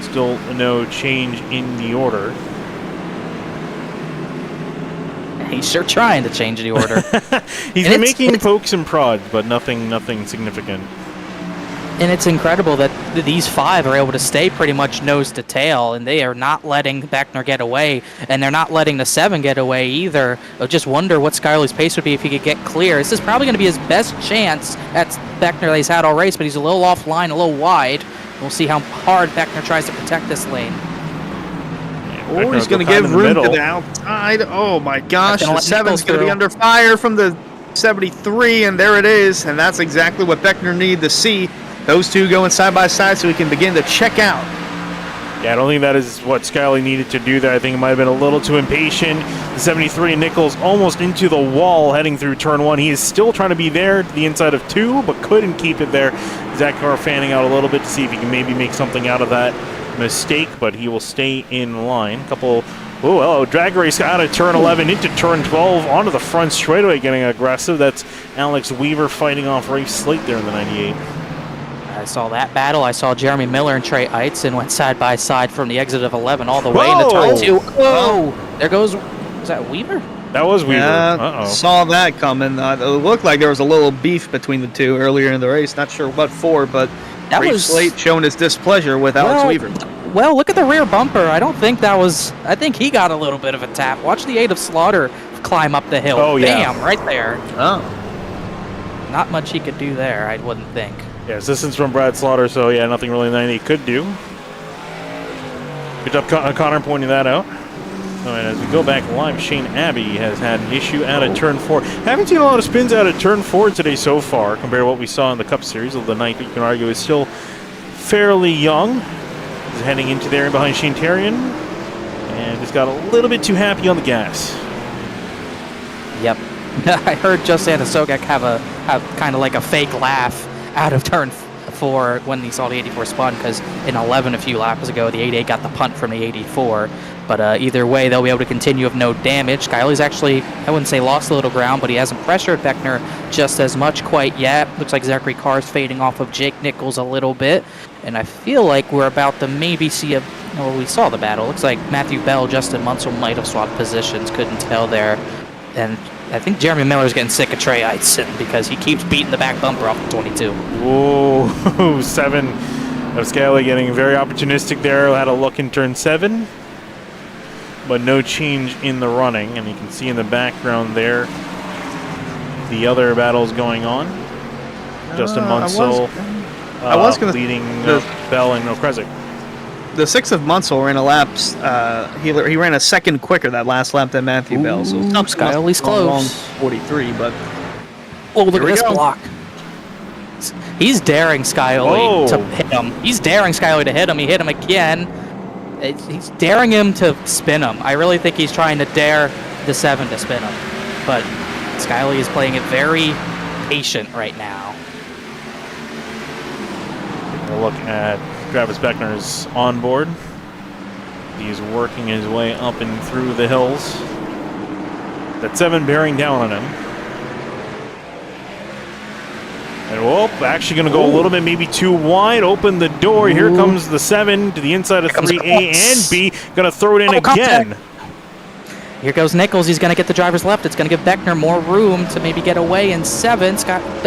Still no change in the order. He's sure trying to change the order. He's been making pokes and prods, but nothing significant. And it's incredible that these 5 are able to stay pretty much nose to tail, and they are not letting Beckner get away, and they're not letting the 7 get away either. I just wonder what Skyley's pace would be if he could get clear. This is probably going to be his best chance at Beckner that he's had all race, but he's a little offline, a little wide. We'll see how hard Beckner tries to protect this lane. Oh, he's going to give room to the outside. Oh my gosh, the 7's going to be under fire from the 73, and there it is. And that's exactly what Beckner needed to see. Those two going side by side so he can begin to check out. Yeah, I don't think that is what Skyi needed to do there. I think it might have been a little too impatient. The 73 Nichols almost into the wall heading through turn 1. He is still trying to be there to the inside of 2, but couldn't keep it there. Zach Carr fanning out a little bit to see if he can maybe make something out of that mistake, but he will stay in line. Couple, oh, hello, drag race out of turn 11 into turn 12 onto the front straightaway getting aggressive. That's Alex Weaver fighting off Rafe Slate there in the 98. I saw that battle. I saw Jeremy Miller and Trey Eitzen went side by side from the exit of 11 all the way into turn 2. Oh, there goes, is that Weaver? That was Weaver. Yeah, saw that coming. It looked like there was a little beef between the two earlier in the race. Not sure what for, but that Rafe was Slate showing his displeasure with Alex Weaver. Well, look at the rear bumper. I don't think that was, I think he got a little bit of a tap. Watch the 8 of Slaughter climb up the hill. Oh, yeah. Bam, right there. Oh. Not much he could do there, I wouldn't think. Yeah, assistance from Brad Slaughter, so yeah, nothing really 98 could do. Good job, Connor, pointing that out. Oh, and as we go back live, Shane Abbey has had an issue out of turn 4. Haven't seen a lot of spins out of turn 4 today so far, compared to what we saw in the Cup Series. Although the ninth, you can argue, is still fairly young. He's heading into there behind Shane Terrian, and just got a little bit too happy on the gas. Yep. I heard Jose Anasogak have kind of like a fake laugh out of turn 4 when he saw the 84 spun, because in 11 a few laps ago, the 88 got the punt from the 84. But either way, they'll be able to continue with no damage. Skyi's actually, I wouldn't say lost a little ground, but he hasn't pressured Beckner just as much quite yet. Looks like Zachary Carr's fading off of Jake Nichols a little bit. And I feel like we're about to maybe see a, well, we saw the battle. Looks like Matthew Bell, Justin Munsell might have swapped positions, couldn't tell there. And I think Jeremy Miller's getting sick of Trey Eitzen because he keeps beating the back bumper off the 22. Whoa, 7 of Skyi getting very opportunistic there. Had a look in turn 7, but no change in the running. And you can see in the background there the other battles going on. Justin Munsell leading Bell and Okrezik. The 6th of Munsell ran a laps. He ran a second quicker that last lap than Matthew Bell. So Skyi's close. 43, but oh, look at this block. He's daring Skyi to hit him. He's daring Skyi to hit him. He hit him again. He's daring him to spin him. I really think he's trying to dare the 7 to spin him. But Skyi is playing it very patient right now. We'll look at Travis Beckner's onboard. He's working his way up and through the hills. That 7 bearing down on him. And whoop, actually going to go a little bit maybe too wide. Open the door. Here comes the 7 to the inside of 3A and B. Going to throw it in again. Here goes Nichols. He's going to get the driver's left. It's going to give Beckner more room to maybe get away in 7.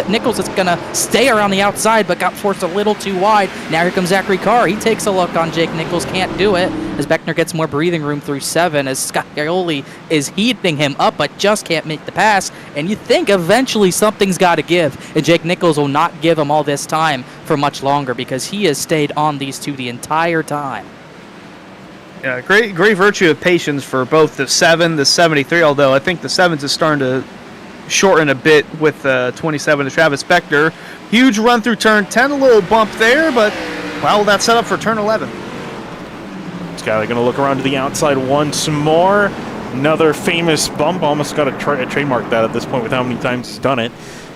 Nichols is going to stay around the outside, but got forced a little too wide. Now here comes Zachary Carr. He takes a look on Jake Nichols. Can't do it as Beckner gets more breathing room through 7 as Skyi is heating him up, but just can't make the pass. And you think eventually something's got to give. And Jake Nichols will not give him all this time for much longer because he has stayed on these two the entire time. Yeah, great virtue of patience for both the 7, the 73, although I think the 7's is starting to shorten a bit with 27 to Travis Beckner. Huge run through turn 10, a little bump there, but, well, that's set up for turn 11. Skyi going to look around to the outside once more. Another famous bump. Almost got to trademark that at this point with how many times he's done it.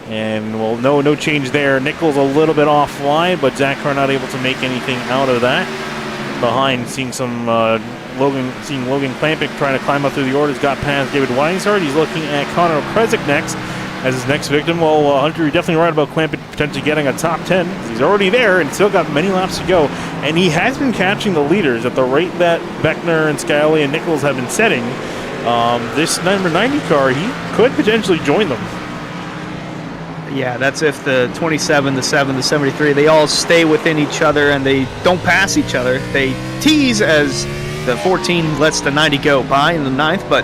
And, well, no change there. Nichols a little bit offline, but Zach Carr not able to make anything out of that. Behind, seeing some Logan Klampik trying to climb up through the orders, got past David Weinsard. He's looking at Connor Okrezik next as his next victim. Well, Hunter, you're definitely right about Klampik potentially getting a top 10. He's already there and still got many laps to go. And he has been catching the leaders at the rate that Beckner and Skyi and Nichols have been setting. This number 90 car, he could potentially join them. Yeah, that's if the 27, the 7, the 73, they all stay within each other and they don't pass each other. They tease as the 14 lets the 90 go by in the 9th, but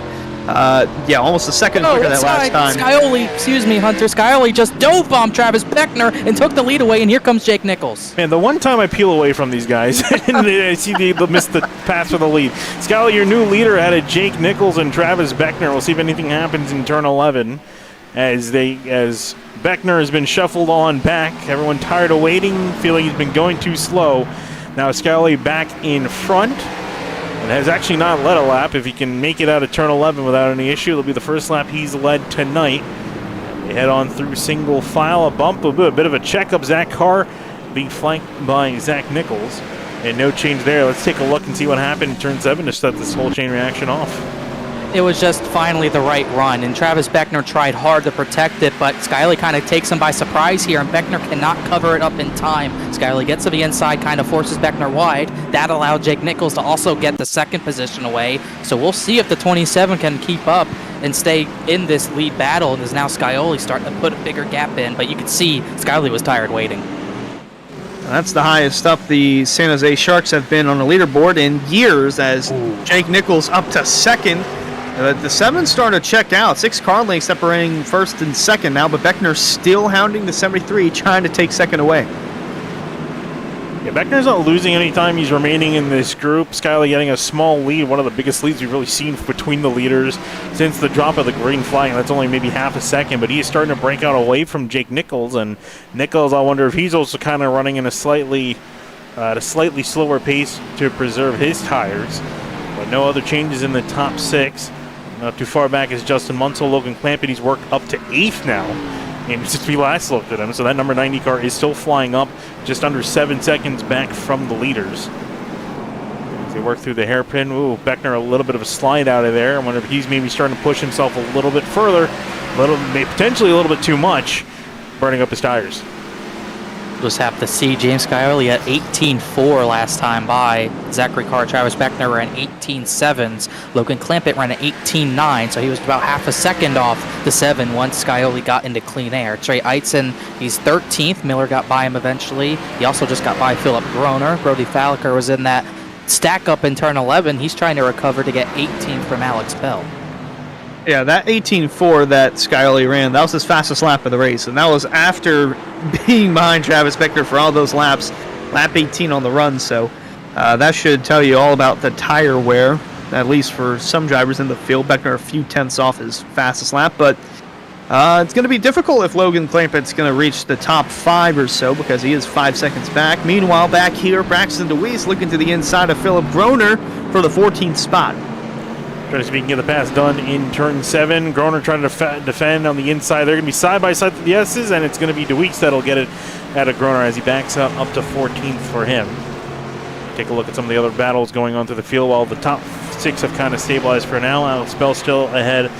yeah, almost a second quicker that last time. Hunter Skyi just dove bomb Travis Beckner and took the lead away, and here comes Jake Nichols. Man, the one time I peel away from these guys and I see they miss the pass for the lead. Skyi, your new leader, out of Jake Nichols and Travis Beckner. We'll see if anything happens in turn 11 as Beckner has been shuffled on back. Everyone tired of waiting, feeling he's been going too slow. Now Skyi back in front and has actually not led a lap. If he can make it out of turn 11 without any issue, it'll be the first lap he's led tonight. They head on through single file, a bit of a checkup. Zach Carr being flanked by Zach Nichols, and no change there. Let's take a look and see what happened in turn 7 to set this whole chain reaction off. It was just finally the right run, and Travis Beckner tried hard to protect it, but Skyi kind of takes him by surprise here, and Beckner cannot cover it up in time. Skyi gets to the inside, kind of forces Beckner wide. That allowed Jake Nichols to also get the second position away, so we'll see if the 27 can keep up and stay in this lead battle, and is now Skyi starting to put a bigger gap in, but you can see Skyi was tired waiting. That's the highest up the San Jose Sharks have been on the leaderboard in years, as Jake Nichols up to second. The 7's starting to check out. 6 car lengths separating first and second now, but Beckner's still hounding the 73, trying to take second away. Yeah, Beckner's not losing any time. He's remaining in this group. Skyi getting a small lead, one of the biggest leads we've really seen between the leaders since the drop of the green flag. That's only maybe half a second, but he is starting to break out away from Jake Nichols. And Nichols, I wonder if he's also kind of running in a slightly slower pace to preserve his tires. But no other changes in the top 6. Not too far back is Justin Munsell. Logan Clampett, he's worked up to 8th now, and since we last looked at him. So that number 90 car is still flying up, just under 7 seconds back from the leaders. As they work through the hairpin, ooh, Beckner a little bit of a slide out of there. I wonder if he's maybe starting to push himself a little bit further, potentially a little bit too much, burning up his tires. Just have to see James Skyi at 18.4 last time by. Zachary Carr, Travis Beckner ran 18.7s. Logan Clampett ran an 18.9, so he was about half a second off the 7 once Skyi got into clean air. Trey Eitzen, he's 13th. Miller got by him eventually. He also just got by Philip Groner. Brody Falliker was in that stack up in turn 11. He's trying to recover to get 18th from Alex Bell. Yeah, that 18.4 that Skyi ran, that was his fastest lap of the race, and that was after being behind Travis Beckner for all those laps, lap 18 on the run, so that should tell you all about the tire wear, at least for some drivers in the field. Beckner a few tenths off his fastest lap, but it's going to be difficult if Logan Clampett's going to reach the top 5 or so, because he is 5 seconds back. Meanwhile, back here, Braxton DeWeese looking to the inside of Philip Groner for the 14th spot. Trying to see if he can get the pass done in turn 7. Groner trying to defend on the inside. They're going to be side by side to the S's, and it's going to be DeWeese that'll get it out of Groner as he backs up to 14th for him. Take a look at some of the other battles going on through the field while the top 6 have kind of stabilized for now. Alex Bell still ahead.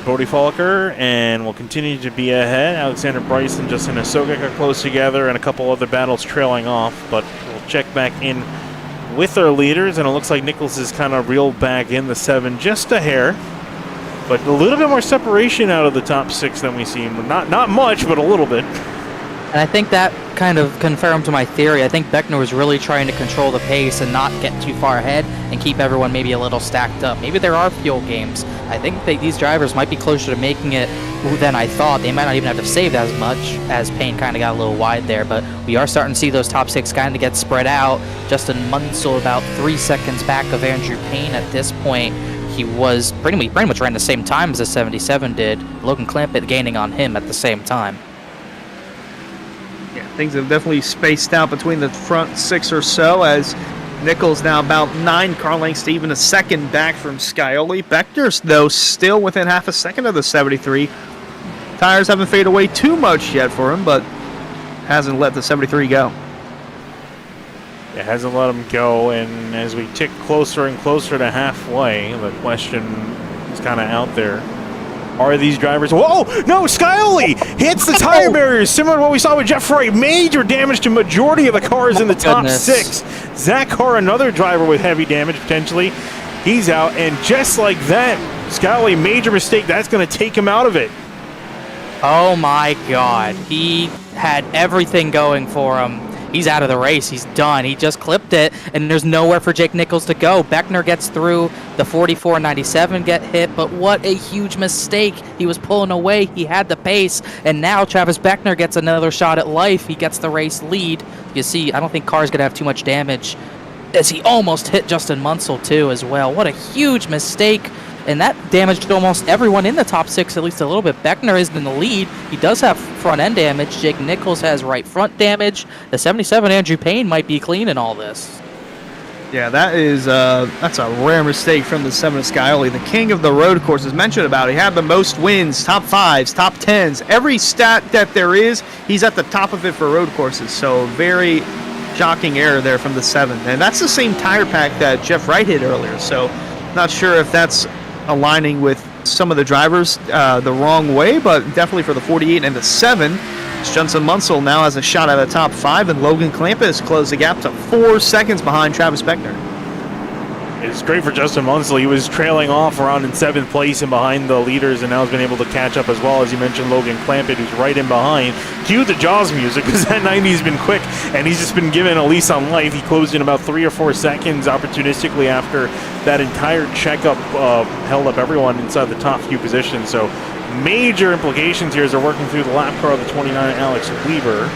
Brody Falliker, and will continue to be ahead. Alexander Bryce and Justin Asogek are close together, and a couple other battles trailing off, but we'll check back in with our leaders, and it looks like Nichols is kind of reeled back in the 7 just a hair, but a little bit more separation out of the top 6 than we see. Not much, but a little bit. And I think that kind of confirmed my theory. I think Beckner was really trying to control the pace and not get too far ahead and keep everyone maybe a little stacked up. Maybe there are fuel games. I think that these drivers might be closer to making it than I thought. They might not even have to save as much, as Payne kind of got a little wide there, but we are starting to see those top 6 kind of get spread out. Justin Munsell about 3 seconds back of Andrew Payne at this point. He was pretty much ran the same time as the 77 did. Logan Clampett gaining on him at the same time. Yeah, things have definitely spaced out between the front 6 or so, as Nichols now about 9 car lengths to even a second back from Skyi. Beckner's, though, still within half a second of the 73. Tires haven't faded away too much yet for him, but hasn't let the 73 go. It hasn't let him go, and as we tick closer and closer to halfway, the question is kind of out there. Are these drivers... Whoa! No! Skyi hits the tire barriers, similar to what we saw with Jeff Wright. Major damage to majority of the cars in the top 6. Zach Carr, another driver with heavy damage, potentially. He's out, and just like that, Skyi, major mistake. That's going to take him out of it. Oh my God. He had everything going for him. He's out of the race. He's done. He just clipped it, and there's nowhere for Jake Nichols to go. Beckner gets through. The 44.97 get hit, but what a huge mistake. He was pulling away. He had the pace, and now Travis Beckner gets another shot at life. He gets the race lead. You see, I don't think Carr's going to have too much damage, as he almost hit Justin Munsell, too, as well. What a huge mistake. and that damaged almost everyone in the top 6 at least a little bit. Beckner is in the lead. He does have front end damage. Jake Nichols has right front damage. The 77 Andrew Payne might be clean in all this. Yeah, that's a rare mistake from the 7 of Skyi, the king of the road courses. Mentioned about, he had the most wins, top 5s, top 10s. Every stat that there is, he's at the top of it for road courses. So very shocking error there from the 7. And that's the same tire pack that Jeff Wright hit earlier. So not sure if that's aligning with some of the drivers the wrong way, but definitely for the 48 and the 7. Justin Munsell now has a shot at the top 5, and Logan Clampus closed the gap to 4 seconds behind Travis Beckner. It's great for Justin Munsell. He was trailing off around in 7th place and behind the leaders, and now has been able to catch up as well. As you mentioned, Logan Clampett, who's right in behind. Cue the Jaws music, because that 90 has been quick, and he's just been given a lease on life. He closed in about 3 or 4 seconds opportunistically after that entire checkup held up everyone inside the top few positions. So major implications here as they're working through the lap car of the 29 Alex Weaver,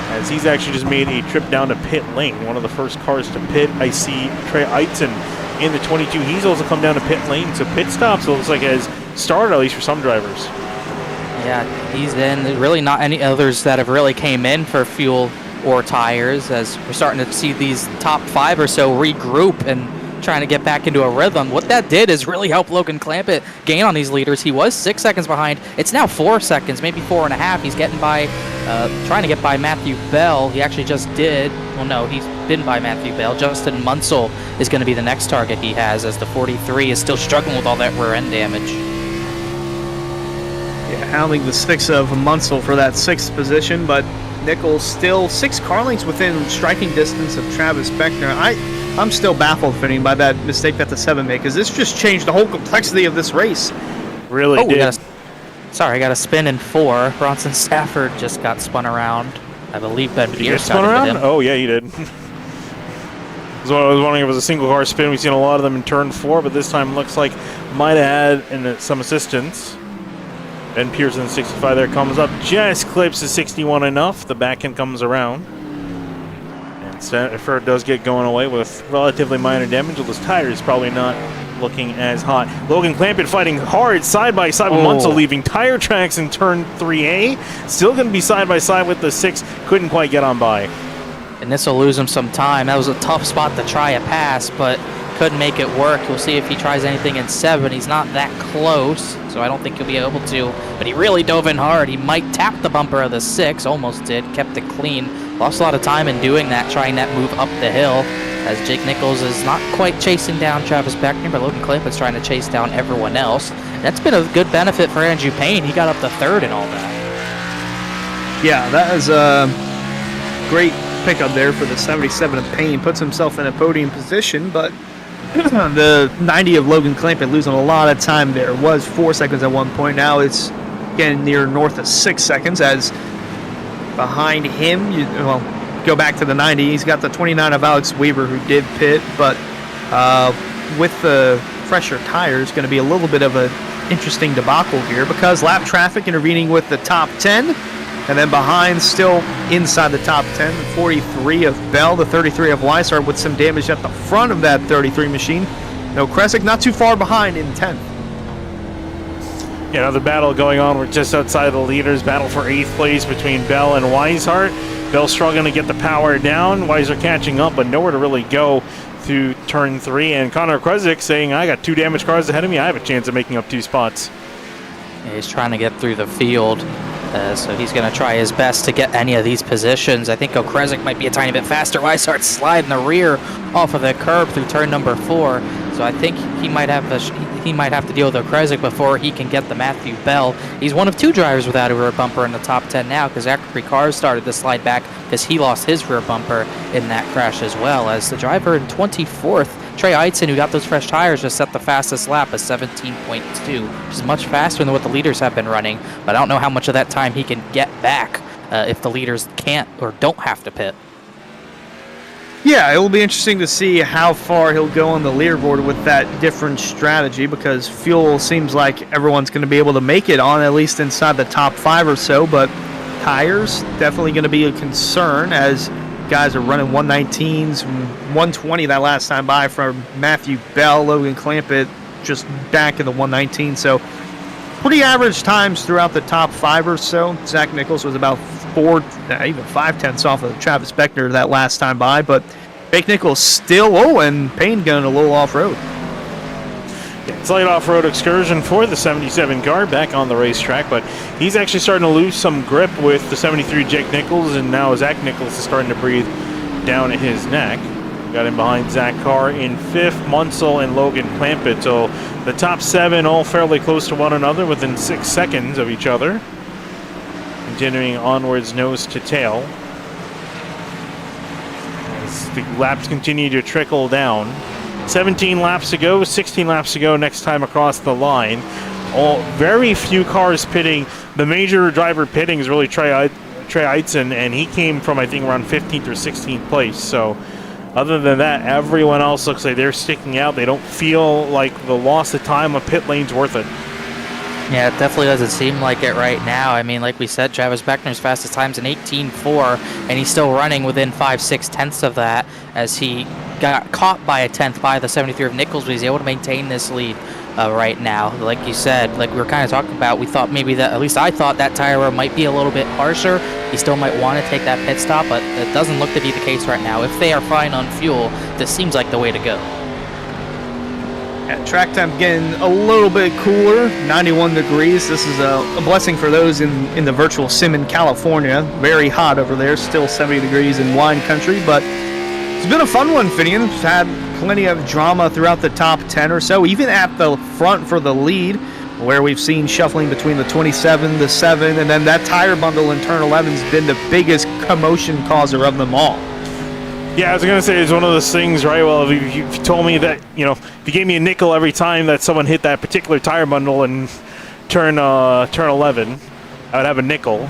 as he's actually just made a trip down to pit lane. One of the first cars to pit. I see Trey Eitzen in the 22. He's also come down to pit lane. So pit stops, it looks like, has started, at least for some drivers. Yeah, he's in. Really not any others that have really came in for fuel or tires, as we're starting to see these top 5 or so regroup and trying to get back into a rhythm. What that did is really help Logan Clampett gain on these leaders. He was 6 seconds behind. It's now 4 seconds, maybe 4.5. He's getting by, trying to get by Matthew Bell. He actually just did. Well, no, he's been by Matthew Bell. Justin Munsell is going to be the next target he has, as the 43 is still struggling with all that rear end damage. Yeah, hounding the 6 of Munsell for that 6th position, but Nichols still 6 car lengths within striking distance of Travis Beckner. I'm still baffled, Finny, by that mistake that the 7 made, because this just changed the whole complexity of this race. Really did. I got a spin in 4. Bronson Stafford just got spun around. I believe Ben Pierce spun around? him. Oh, yeah, he did. So I was wondering if it was a single car spin. We've seen a lot of them in turn 4, but this time looks like might have had some assistance. Ben Pierce in the 65 there comes up, just clips the 61 enough. The back end comes around. Stafford does get going away with relatively minor damage, with his tires probably not looking as hot. Logan Clampett fighting hard side by side with Munsell, leaving tire tracks in turn 3A. Still going to be side by side with the 6. Couldn't quite get on by. And this will lose him some time. That was a tough spot to try a pass, but couldn't make it work. We'll see if he tries anything in 7. He's not that close, so I don't think he'll be able to. But he really dove in hard. He might tap the bumper of the 6. Almost did. Kept it clean. Lost a lot of time in doing that, trying that move up the hill, as Jake Nichols is not quite chasing down Travis Beckner, but Logan Clampett's trying to chase down everyone else. That's been a good benefit for Andrew Payne. He got up to 3rd and all that. Yeah, that is a great pickup there for the 77 of Payne. Puts himself in a podium position, but the 90 of Logan Clampett losing a lot of time there. It was 4 seconds at one point. Now it's getting near north of 6 seconds, as behind him, go back to the 90. He's got the 29 of Alex Weaver, who did pit, but with the fresher tires, going to be a little bit of an interesting debacle here, because lap traffic intervening with the top 10, and then behind, still inside the top 10, the 43 of Bell, the 33 of Weissart with some damage at the front of that 33 machine. No, Kresick not too far behind in 10th. The battle going on. We're just outside the leaders. Battle for 8th place between Bell and Weishart. Bell struggling to get the power down. Weishart catching up, but nowhere to really go through turn 3. And Connor Kresick saying, I got 2 damaged cars ahead of me. I have a chance of making up 2 spots. Yeah, he's trying to get through the field, so he's going to try his best to get any of these positions. I think Kresick might be a tiny bit faster. Weishart sliding the rear off of the curb through turn number 4. So I think he might have to deal with Kresick before he can get the Matthew Bell. He's one of 2 drivers without a rear bumper in the top 10 now, because Zachary Carr started to slide back because he lost his rear bumper in that crash as well. As the driver in 24th, Trey Eitzen, who got those fresh tires, just set the fastest lap at 17.2, which is much faster than what the leaders have been running. But I don't know how much of that time he can get back if the leaders can't or don't have to pit. Yeah, it will be interesting to see how far he'll go on the leaderboard with that different strategy, because fuel seems like everyone's going to be able to make it on, at least inside the top 5 or so, but tires definitely going to be a concern, as guys are running 119s, 120 that last time by from Matthew Bell. Logan Clampett just back in the 119. So pretty average times throughout the top 5 or so. Zach Nichols was about even 5/10 off of Travis Beckner that last time by, but Jake Nichols still, and Payne going a little off-road. Yeah, slight off-road excursion for the 77 car back on the racetrack, but he's actually starting to lose some grip with the 73 Jake Nichols, and now Zach Nichols is starting to breathe down his neck. Got in behind Zach Carr in 5th, Munsell and Logan Clampett. So the top 7 all fairly close to one another within 6 seconds of each other. Continuing onwards nose to tail. As the laps continue to trickle down. 17 laps to go, 16 laps to go next time across the line. Very few cars pitting. The major driver pitting is really Trey Eitzen, and he came from, I think, around 15th or 16th place. So other than that, everyone else looks like they're sticking out. They don't feel like the loss of time of pit lane's worth it. Yeah, it definitely doesn't seem like it right now. I mean, like we said, Travis Beckner's fastest time's an 18.4, and he's still running within 5/6 tenths of that as he got caught by a tenth by the 73 of Nichols, but he's able to maintain this lead right now. Like you said, like we were kind of talking about, we thought maybe that, at least I thought that tire wear might be a little bit harsher. He still might want to take that pit stop, but it doesn't look to be the case right now. If they are fine on fuel, this seems like the way to go. Track time getting a little bit cooler, 91 degrees. This is a blessing for those in the virtual sim in California. Very hot over there, still 70 degrees in wine country, but it's been a fun one, Finian. It's had plenty of drama throughout the top 10 or so, even at the front for the lead, where we've seen shuffling between the 27, the 7, and then that tire bundle in turn 11 has been the biggest commotion causer of them all. Yeah, I was going to say, it's one of those things, right? Well, if you told me that, if you gave me a nickel every time that someone hit that particular tire bundle in turn 11, I would have a nickel.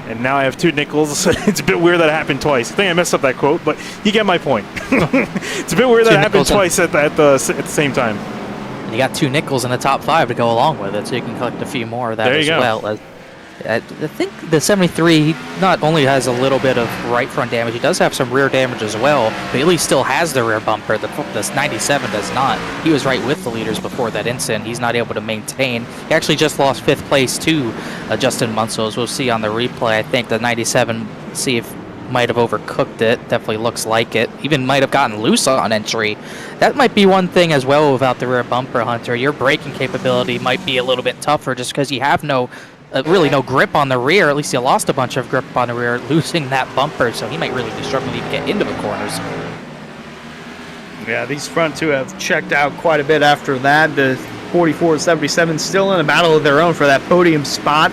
And now I have 2 nickels. It's a bit weird that it happened twice. I think I messed up that quote, but you get my point. It's a bit weird that it happened twice at the same time. And you got 2 nickels in the top 5 to go along with it, so you can collect a few more of that as well. I think the 73 not only has a little bit of right front damage, he does have some rear damage as well, but at least still has the rear bumper. The 97 does not. He was right with the leaders before that incident. He's not able to maintain. He actually just lost 5th place to Justin Munsell, as we'll see on the replay. I think the 97, see if might have overcooked it. Definitely looks like it. Even might have gotten loose on entry. That might be one thing as well without the rear bumper, Hunter. Your braking capability might be a little bit tougher just because you have really no grip on the rear. At least you lost a bunch of grip on the rear, losing that bumper, so he might really be struggling to even get into the corners. Yeah, these front 2 have checked out quite a bit after that. The 44 and 77 still in a battle of their own for that podium spot.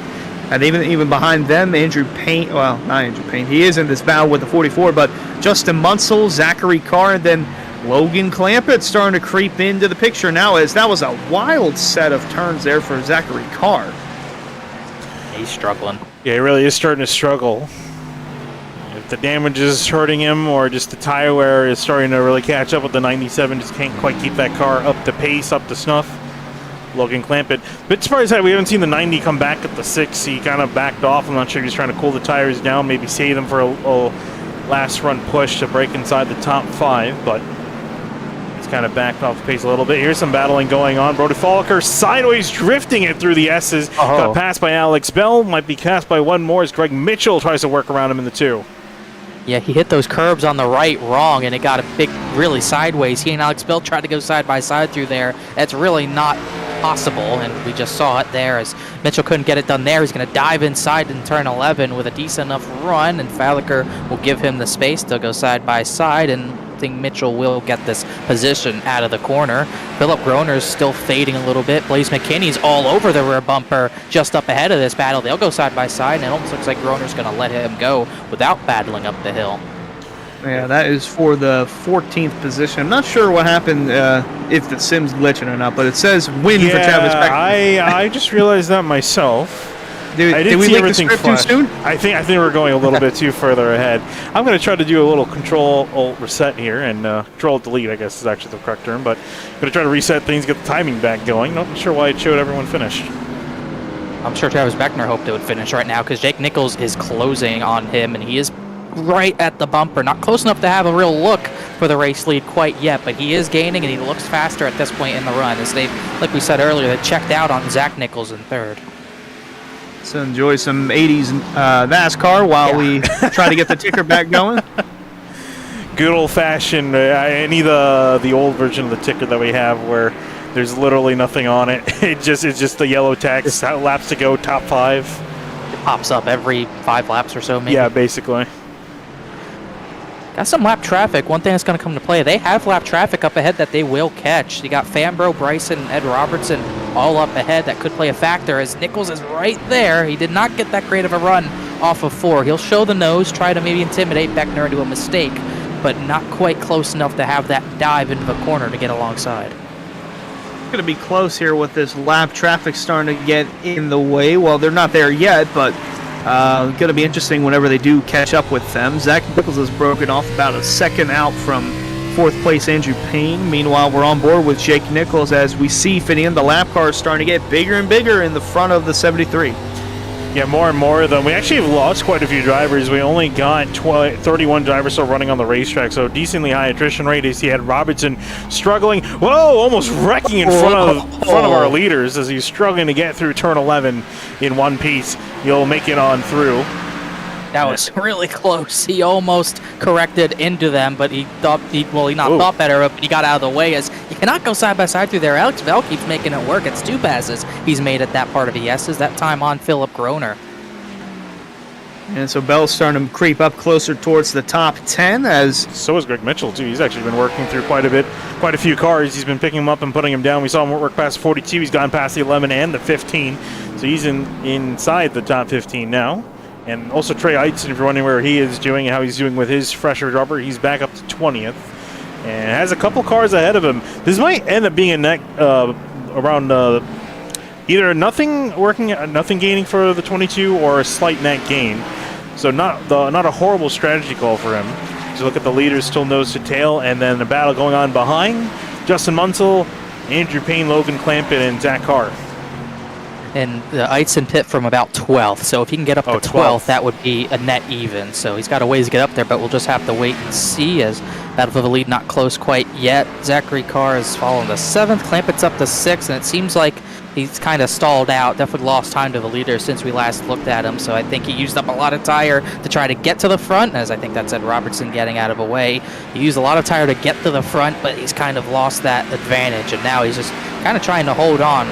And even behind them, Andrew Payne, well, not Andrew Payne, he is in this battle with the 44, but Justin Munsell, Zachary Carr, and then Logan Clampett starting to creep into the picture now, as that was a wild set of turns there for Zachary Carr. He's struggling. Yeah, he really is starting to struggle. If the damage is hurting him or just the tire wear is starting to really catch up with the 97, just can't quite keep that car up to pace, up to snuff. Logan Clampett. Bit surprised that we haven't seen the 90 come back at the 6. He kind of backed off. I'm not sure if he's trying to cool the tires down, maybe save them for a last run push to break inside the top 5, but he's kind of backed off the pace a little bit. Here's some battling going on. Brody Folliker sideways drifting it through the S's. Got passed by Alex Bell. Might be cast by one more as Greg Mitchell tries to work around him in the 2. Yeah, he hit those curbs on the right wrong, and it got a big, really sideways. He and Alex Bell tried to go side by side through there. That's really not possible, and we just saw it there as Mitchell couldn't get it done there. He's going to dive inside in turn 11 with a decent enough run, and Folliker will give him the space to go side by side, and I think Mitchell will get this position out of the corner. Philip Groner's still fading a little bit. Blaze McKinney's all over the rear bumper just up ahead of this battle. They'll go side by side, and it almost looks like Groner's going to let him go without battling up the hill. Yeah, that is for the 14th position. I'm not sure what happened, if the sim's glitching or not, but it says win for Travis Beckner. I just realized that myself. Did we make the script too soon? I think we're going a little bit too further ahead. I'm going to try to do a little Control-Alt-Reset here, and Control-Delete, I guess, is actually the correct term, but I'm going to try to reset things, get the timing back going. Not sure why it showed everyone finished. I'm sure Travis Beckner hoped it would finish right now because Jake Nichols is closing on him, and he is right at the bumper. Not close enough to have a real look for the race lead quite yet, but he is gaining and he looks faster at this point in the run, as they, like we said earlier, they checked out on Zach Nichols in third. So enjoy some 80s NASCAR while we try to get the ticker back going. Good old-fashioned. I need the old version of the ticker that we have, where there's literally nothing on it. It's just the yellow text. Laps to go, top 5. It pops up every 5 laps or so, maybe. Yeah, basically. Got some lap traffic. One thing that's going to come to play, they have lap traffic up ahead that they will catch. You got Fambro, Bryson, and Ed Robertson all up ahead. That could play a factor, as Nichols is right there. He did not get that great of a run off of 4. He'll show the nose, try to maybe intimidate Beckner into a mistake, but not quite close enough to have that dive into the corner to get alongside. Going to be close here with this lap traffic starting to get in the way. Well, they're not there yet, but going to be interesting whenever they do catch up with them. Zach Nichols has broken off about a second out from 4th place Andrew Payne. Meanwhile, we're on board with Jake Nichols as we see Finian. The lap car is starting to get bigger and bigger in the front of the 73. Yeah, more and more of them. We actually have lost quite a few drivers. We only got 31 drivers still running on the racetrack, so decently high attrition rate. As he had Robertson struggling, almost wrecking in front of our leaders as he's struggling to get through turn 11 in one piece. He'll make it on through. That was really close. He almost corrected into them, but he thought thought better of it, but he got out of the way, as you cannot go side by side through there. Alex Bell keeps making it work. It's 2 passes he's made at that part of the S's, that time on Philip Groner. And so Bell's starting to creep up closer towards the top 10 as... So is Greg Mitchell, too. He's actually been working through quite a few cars. He's been picking them up and putting them down. We saw him work past 42. He's gone past the 11 and the 15. So he's inside the top 15 now. And also Trey Eitzen, if you're wondering where he is doing and how he's doing with his fresher rubber, he's back up to 20th. And has a couple cars ahead of him. This might end up being a neck around either nothing gaining for the 22 or a slight net gain. So not a horrible strategy call for him. So look at the leaders, still nose to tail, and then the battle going on behind. Justin Munsell, Andrew Payne, Logan Clampett, and Zach Carr. And Eitzen pit from about 12th, so if he can get up to 12th, that would be a net even. So he's got a ways to get up there, but we'll just have to wait and see, as battle for the lead not close quite yet. Zachary Carr is following the 7th, Clampett's up to 6th, and it seems like he's kind of stalled out. Definitely lost time to the leader since we last looked at him, so I think he used up a lot of tire to try to get to the front, as I think that said Robertson getting out of the way. He used a lot of tire to get to the front, but he's kind of lost that advantage, and now he's just kind of trying to hold on.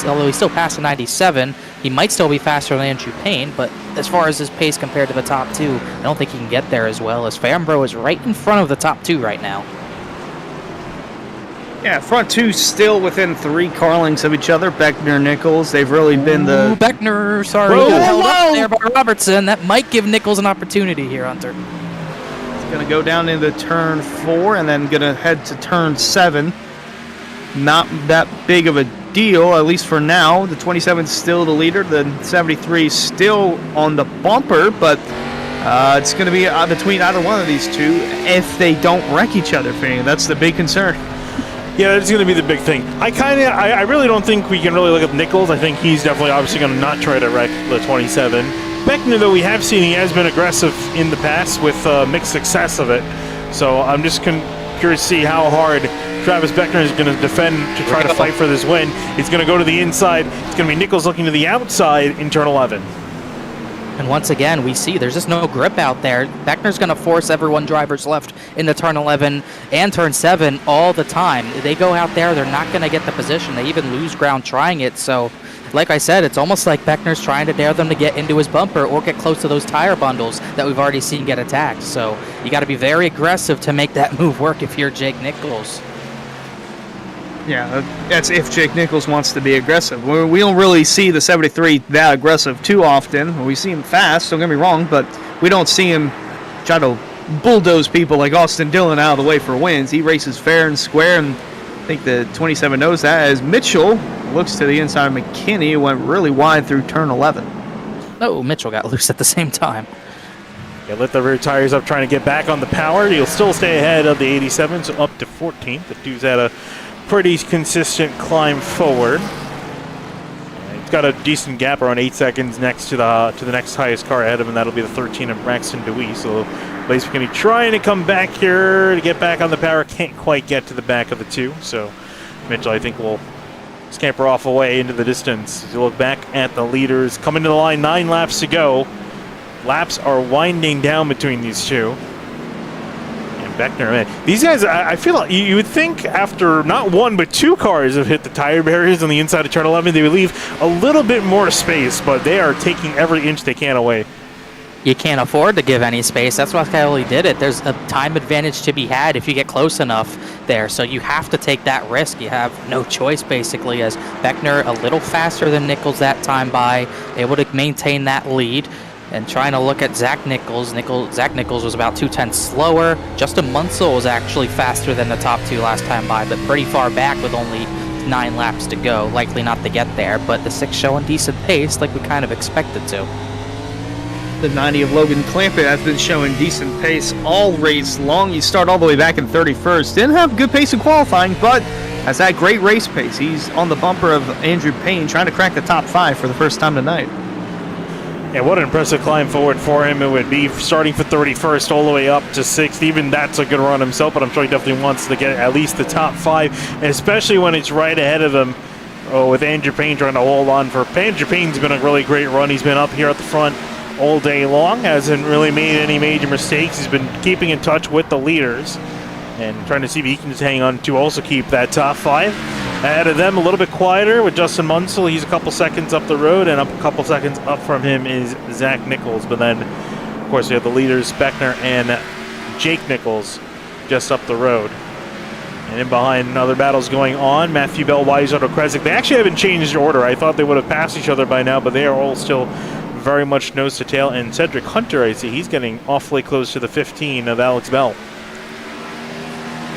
Although he's still past the 97, he might still be faster than Andrew Payne, but as far as his pace compared to the top 2, I don't think he can get there as well, as Fambro is right in front of the top 2 right now. Yeah, front 2 still within 3 car lengths of each other. Beckner, Nichols, they've really been the... Beckner, sorry, held up there by Robertson. That might give Nichols an opportunity here, Hunter. It's going to go down into turn 4 and then going to head to turn 7. Not that big of a deal, at least for now. The 27 is still the leader. The 73 is still on the bumper, but it's going to be between either one of these two if they don't wreck each other. That's the big concern. Yeah, that's going to be the big thing. I really don't think we can really look at Nichols. I think he's definitely obviously going to not try to wreck the 27. Beckner, though, we have seen he has been aggressive in the past with mixed success of it. So I'm just curious to see how hard Travis Beckner is going to defend to try to fight for this win. He's going to go to the inside. It's going to be Nichols looking to the outside in turn 11. And once again, we see there's just no grip out there. Beckner's going to force everyone drivers left into turn 11 and turn 7 all the time. They go out there, they're not going to get the position. They even lose ground trying it. So, like I said, it's almost like Beckner's trying to dare them to get into his bumper or get close to those tire bundles that we've already seen get attacked. So you got to be very aggressive to make that move work if you're Jake Nichols. Yeah, that's if Jake Nichols wants to be aggressive. We don't really see the 73 that aggressive too often. We see him fast, don't get me wrong, but we don't see him try to bulldoze people like Austin Dillon out of the way for wins. He races fair and square, and I think the 27 knows that, as Mitchell looks to the inside of McKinney, went really wide through turn 11. Oh, Mitchell got loose at the same time. Yeah, lit the rear tires up trying to get back on the power. He'll still stay ahead of the 87, so up to 14th. The dude's at a pretty consistent climb forward. And he's got a decent gap, around 8 seconds next to the next highest car ahead of him. That'll be the 13 of Braxton Dewey. So Blaze McKinney trying to come back here to get back on the power. Can't quite get to the back of the 2. So Mitchell, I think, will scamper off away into the distance. As you look back at the leaders coming to the line, 9 laps to go. Laps are winding down between these two. Beckner, man. These guys, I feel like you would think after not 1 but 2 cars have hit the tire barriers on the inside of turn 11, they would leave a little bit more space, but they are taking every inch they can away. You can't afford to give any space. That's why Skyi did it. There's a time advantage to be had if you get close enough there, so you have to take that risk. You have no choice, basically, as Beckner a little faster than Nichols that time by, able to maintain that lead. And trying to look at Zach Nichols. Zach Nichols was about 2/10 slower. Justin Munsell was actually faster than the top 2 last time by, but pretty far back with only 9 laps to go. Likely not to get there, but the 6 showing decent pace like we kind of expected to. The 90 of Logan Clampett has been showing decent pace all race long. You start all the way back in 31st. Didn't have good pace in qualifying, but has that great race pace. He's on the bumper of Andrew Payne, trying to crack the top 5 for the first time tonight. Yeah, what an impressive climb forward for him it would be, starting for 31st all the way up to 6th. Even that's a good run himself, but I'm sure he definitely wants to get at least the top 5, especially when it's right ahead of him with Andrew Payne trying to hold on. For Andrew Payne's been a really great run. He's been up here at the front all day long, hasn't really made any major mistakes. He's been keeping in touch with the leaders and trying to see if he can just hang on to also keep that top 5. Ahead of them, a little bit quieter with Justin Munsell. He's a couple seconds up the road, and up a couple seconds up from him is Zach Nichols. But then, of course, we have the leaders, Beckner and Jake Nichols, just up the road. And in behind, other battles going on. Matthew Bell, Wise, Otto Kresick. They actually haven't changed order. I thought they would have passed each other by now, but they are all still very much nose to tail. And Cedric Hunter, I see, he's getting awfully close to the 15 of Alex Bell.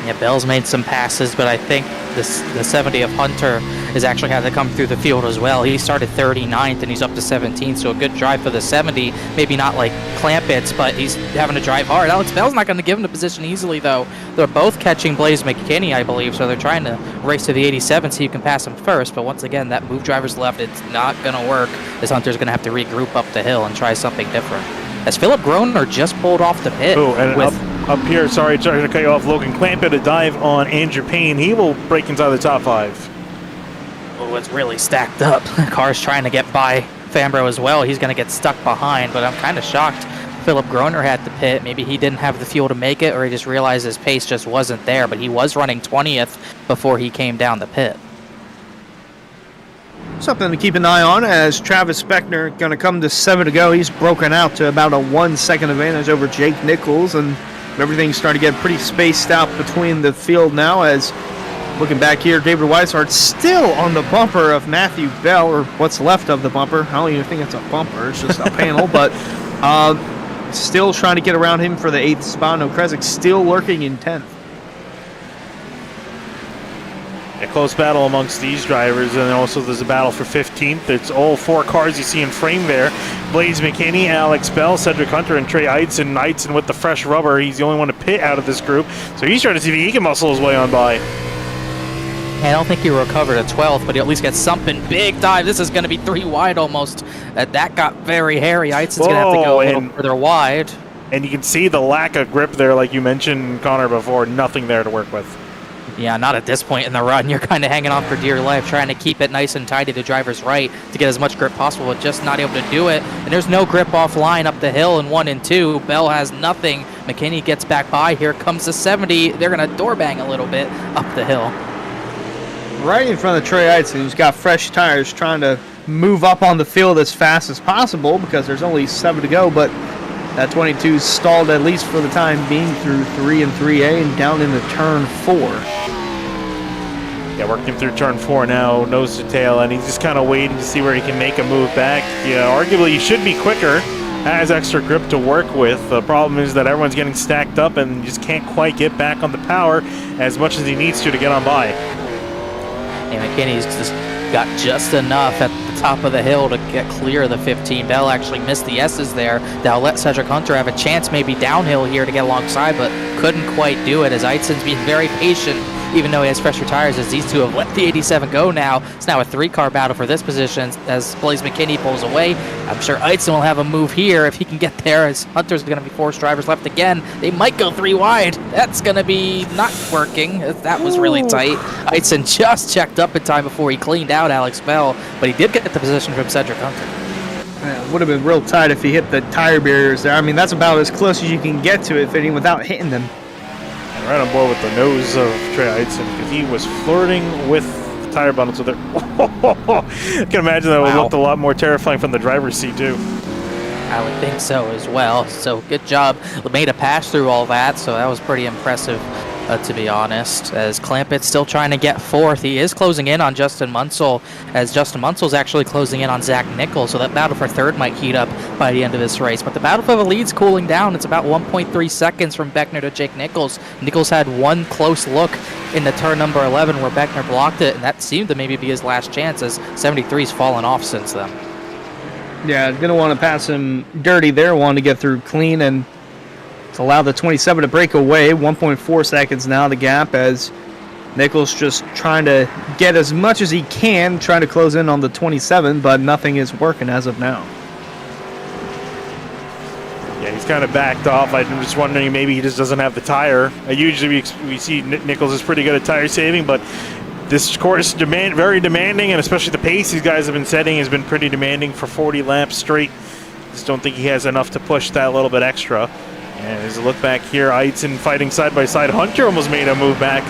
Yeah, Bell's made some passes, but I think the 70 of Hunter has actually had to come through the field as well. He started 39th and he's up to 17th, so a good drive for the 70. Maybe not like Clampett's, but he's having to drive hard. Alex Bell's not going to give him the position easily, though. They're both catching Blaze McKinney, I believe, so they're trying to race to the 87 so you can pass him first. But once again, that move driver's left, it's not going to work, as Hunter's going to have to regroup up the hill and try something different. As Philip Groner just pulled off the pit. Oh, and up here, sorry to cut you off, Logan Clampett, a dive on Andrew Payne. He will break inside the top 5. Oh, it's really stacked up. Car's trying to get by Fambro as well. He's going to get stuck behind, but I'm kind of shocked Philip Groner had the pit. Maybe he didn't have the fuel to make it, or he just realized his pace just wasn't there, but he was running 20th before he came down the pit. Something to keep an eye on as Travis Beckner going to come to 7 to go. He's broken out to about a 1 second advantage over Jake Nichols, and everything's starting to get pretty spaced out between the field now. As looking back here, David Weishart still on the bumper of Matthew Bell, or what's left of the bumper. I don't even think it's a bumper, it's just a panel, but still trying to get around him for the 8th spot. No, Kresick still lurking in 10th. A close battle amongst these drivers, and also there's a battle for 15th. It's all 4 cars you see in frame there. Blaze McKinney, Alex Bell, Cedric Hunter, and Trey Eidson. Eidson with the fresh rubber. He's the only one to pit out of this group, so he's trying to see if he can muscle his way on by. I don't think he recovered at 12th, but he at least gets something. Big dive. This is going to be 3 wide almost. That got very hairy. Eidson's going to have to go a little further wide. And you can see the lack of grip there, like you mentioned, Connor, before. Nothing there to work with. Yeah, not at this point in the run. You're kind of hanging on for dear life, trying to keep it nice and tight to the driver's right to get as much grip possible, but just not able to do it. And there's no grip offline up the hill in 1 and 2. Bell has nothing. McKinney gets back by. Here comes the 70. They're going to door bang a little bit up the hill. Right in front of Trey Eidson, who's got fresh tires, trying to move up on the field as fast as possible because there's only 7 to go, but that 22 stalled at least for the time being through 3 and 3A and down into turn 4. Yeah, working through turn 4 now, nose to tail, and he's just kind of waiting to see where he can make a move back. Yeah, arguably he should be quicker, has extra grip to work with. The problem is that everyone's getting stacked up and just can't quite get back on the power as much as he needs to get on by. And McKinney's just got just enough at the top of the hill to get clear of the 15. Bell actually missed the S's there. That'll let Cedric Hunter have a chance maybe downhill here to get alongside, but couldn't quite do it as Eidson's being very patient even though he has fresher tires, as these two have let the 87 go now. It's now a 3-car battle for this position as Blaze McKinney pulls away. I'm sure Eitzen will have a move here if he can get there, as Hunter's going to be forced drivers left again. They might go 3 wide. That's going to be not working. That was really tight. Eitzen just checked up in time before he cleaned out Alex Bell, but he did get the position from Cedric Hunter. Yeah, it would have been real tight if he hit the tire barriers there. I mean, that's about as close as you can get to it fitting without hitting them. And right on board with the nose of Trey Eitzen because he was flirting with the tire bundle. So there, I can imagine that would look a lot more terrifying from the driver's seat too. I would think so as well. So good job. Made a pass through all that, so that was pretty impressive, to be honest. As Clampett's still trying to get 4th. He is closing in on Justin Munsell, as Justin Munsell's actually closing in on Zach Nichols, so that battle for 3rd might heat up by the end of this race. But the battle for the lead's cooling down. It's about 1.3 seconds from Beckner to Jake Nichols. Nichols had one close look in the turn number 11 where Beckner blocked it, and that seemed to maybe be his last chance, as 73's fallen off since then. Yeah, going to want to pass him dirty there, wanting to get through clean and to allow the 27 to break away. 1.4 seconds now, the gap, as Nichols just trying to get as much as he can, trying to close in on the 27, but nothing is working as of now. Yeah, he's kind of backed off. I'm just wondering maybe he just doesn't have the tire. Usually we see Nichols is pretty good at tire saving, but this course very demanding, and especially the pace these guys have been setting has been pretty demanding for 40 laps straight. Just don't think he has enough to push that little bit extra. And as a look back here, Eitzen fighting side by side. Hunter almost made a move back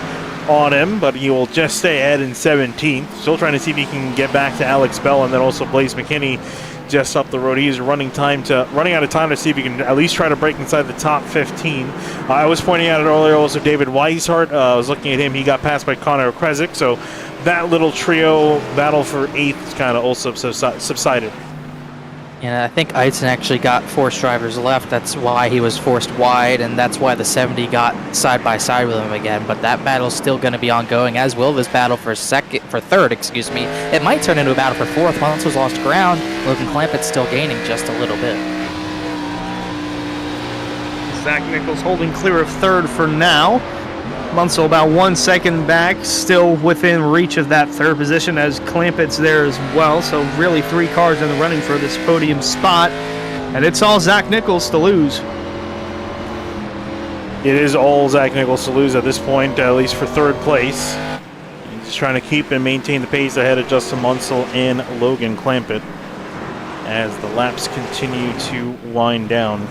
on him, but he will just stay ahead in 17th. Still trying to see if he can get back to Alex Bell, and then also Blaze McKinney just up the road. He's running out of time to see if he can at least try to break inside the top 15. I was pointing out it earlier. Also, David Weishart. I was looking at him. He got passed by Connor Kresick. So that little trio battle for 8th kind of also subsided. And I think Eitzen actually got forced drivers left. That's why he was forced wide, and that's why the 70 got side by side with him again. But that battle's still going to be ongoing, as will this battle for 3rd. Excuse me. It might turn into a battle for 4th. Once was lost ground. Logan Clampett's still gaining just a little bit. Zach Nichols holding clear of 3rd for now. Munsell about 1 second back, still within reach of that 3rd position, as Clampett's there as well. So really 3 cars in the running for this podium spot, and it's all Zach Nichols to lose. It is all Zach Nichols to lose at this point, at least for 3rd place. He's just trying to keep and maintain the pace ahead of Justin Munsell and Logan Clampett as the laps continue to wind down.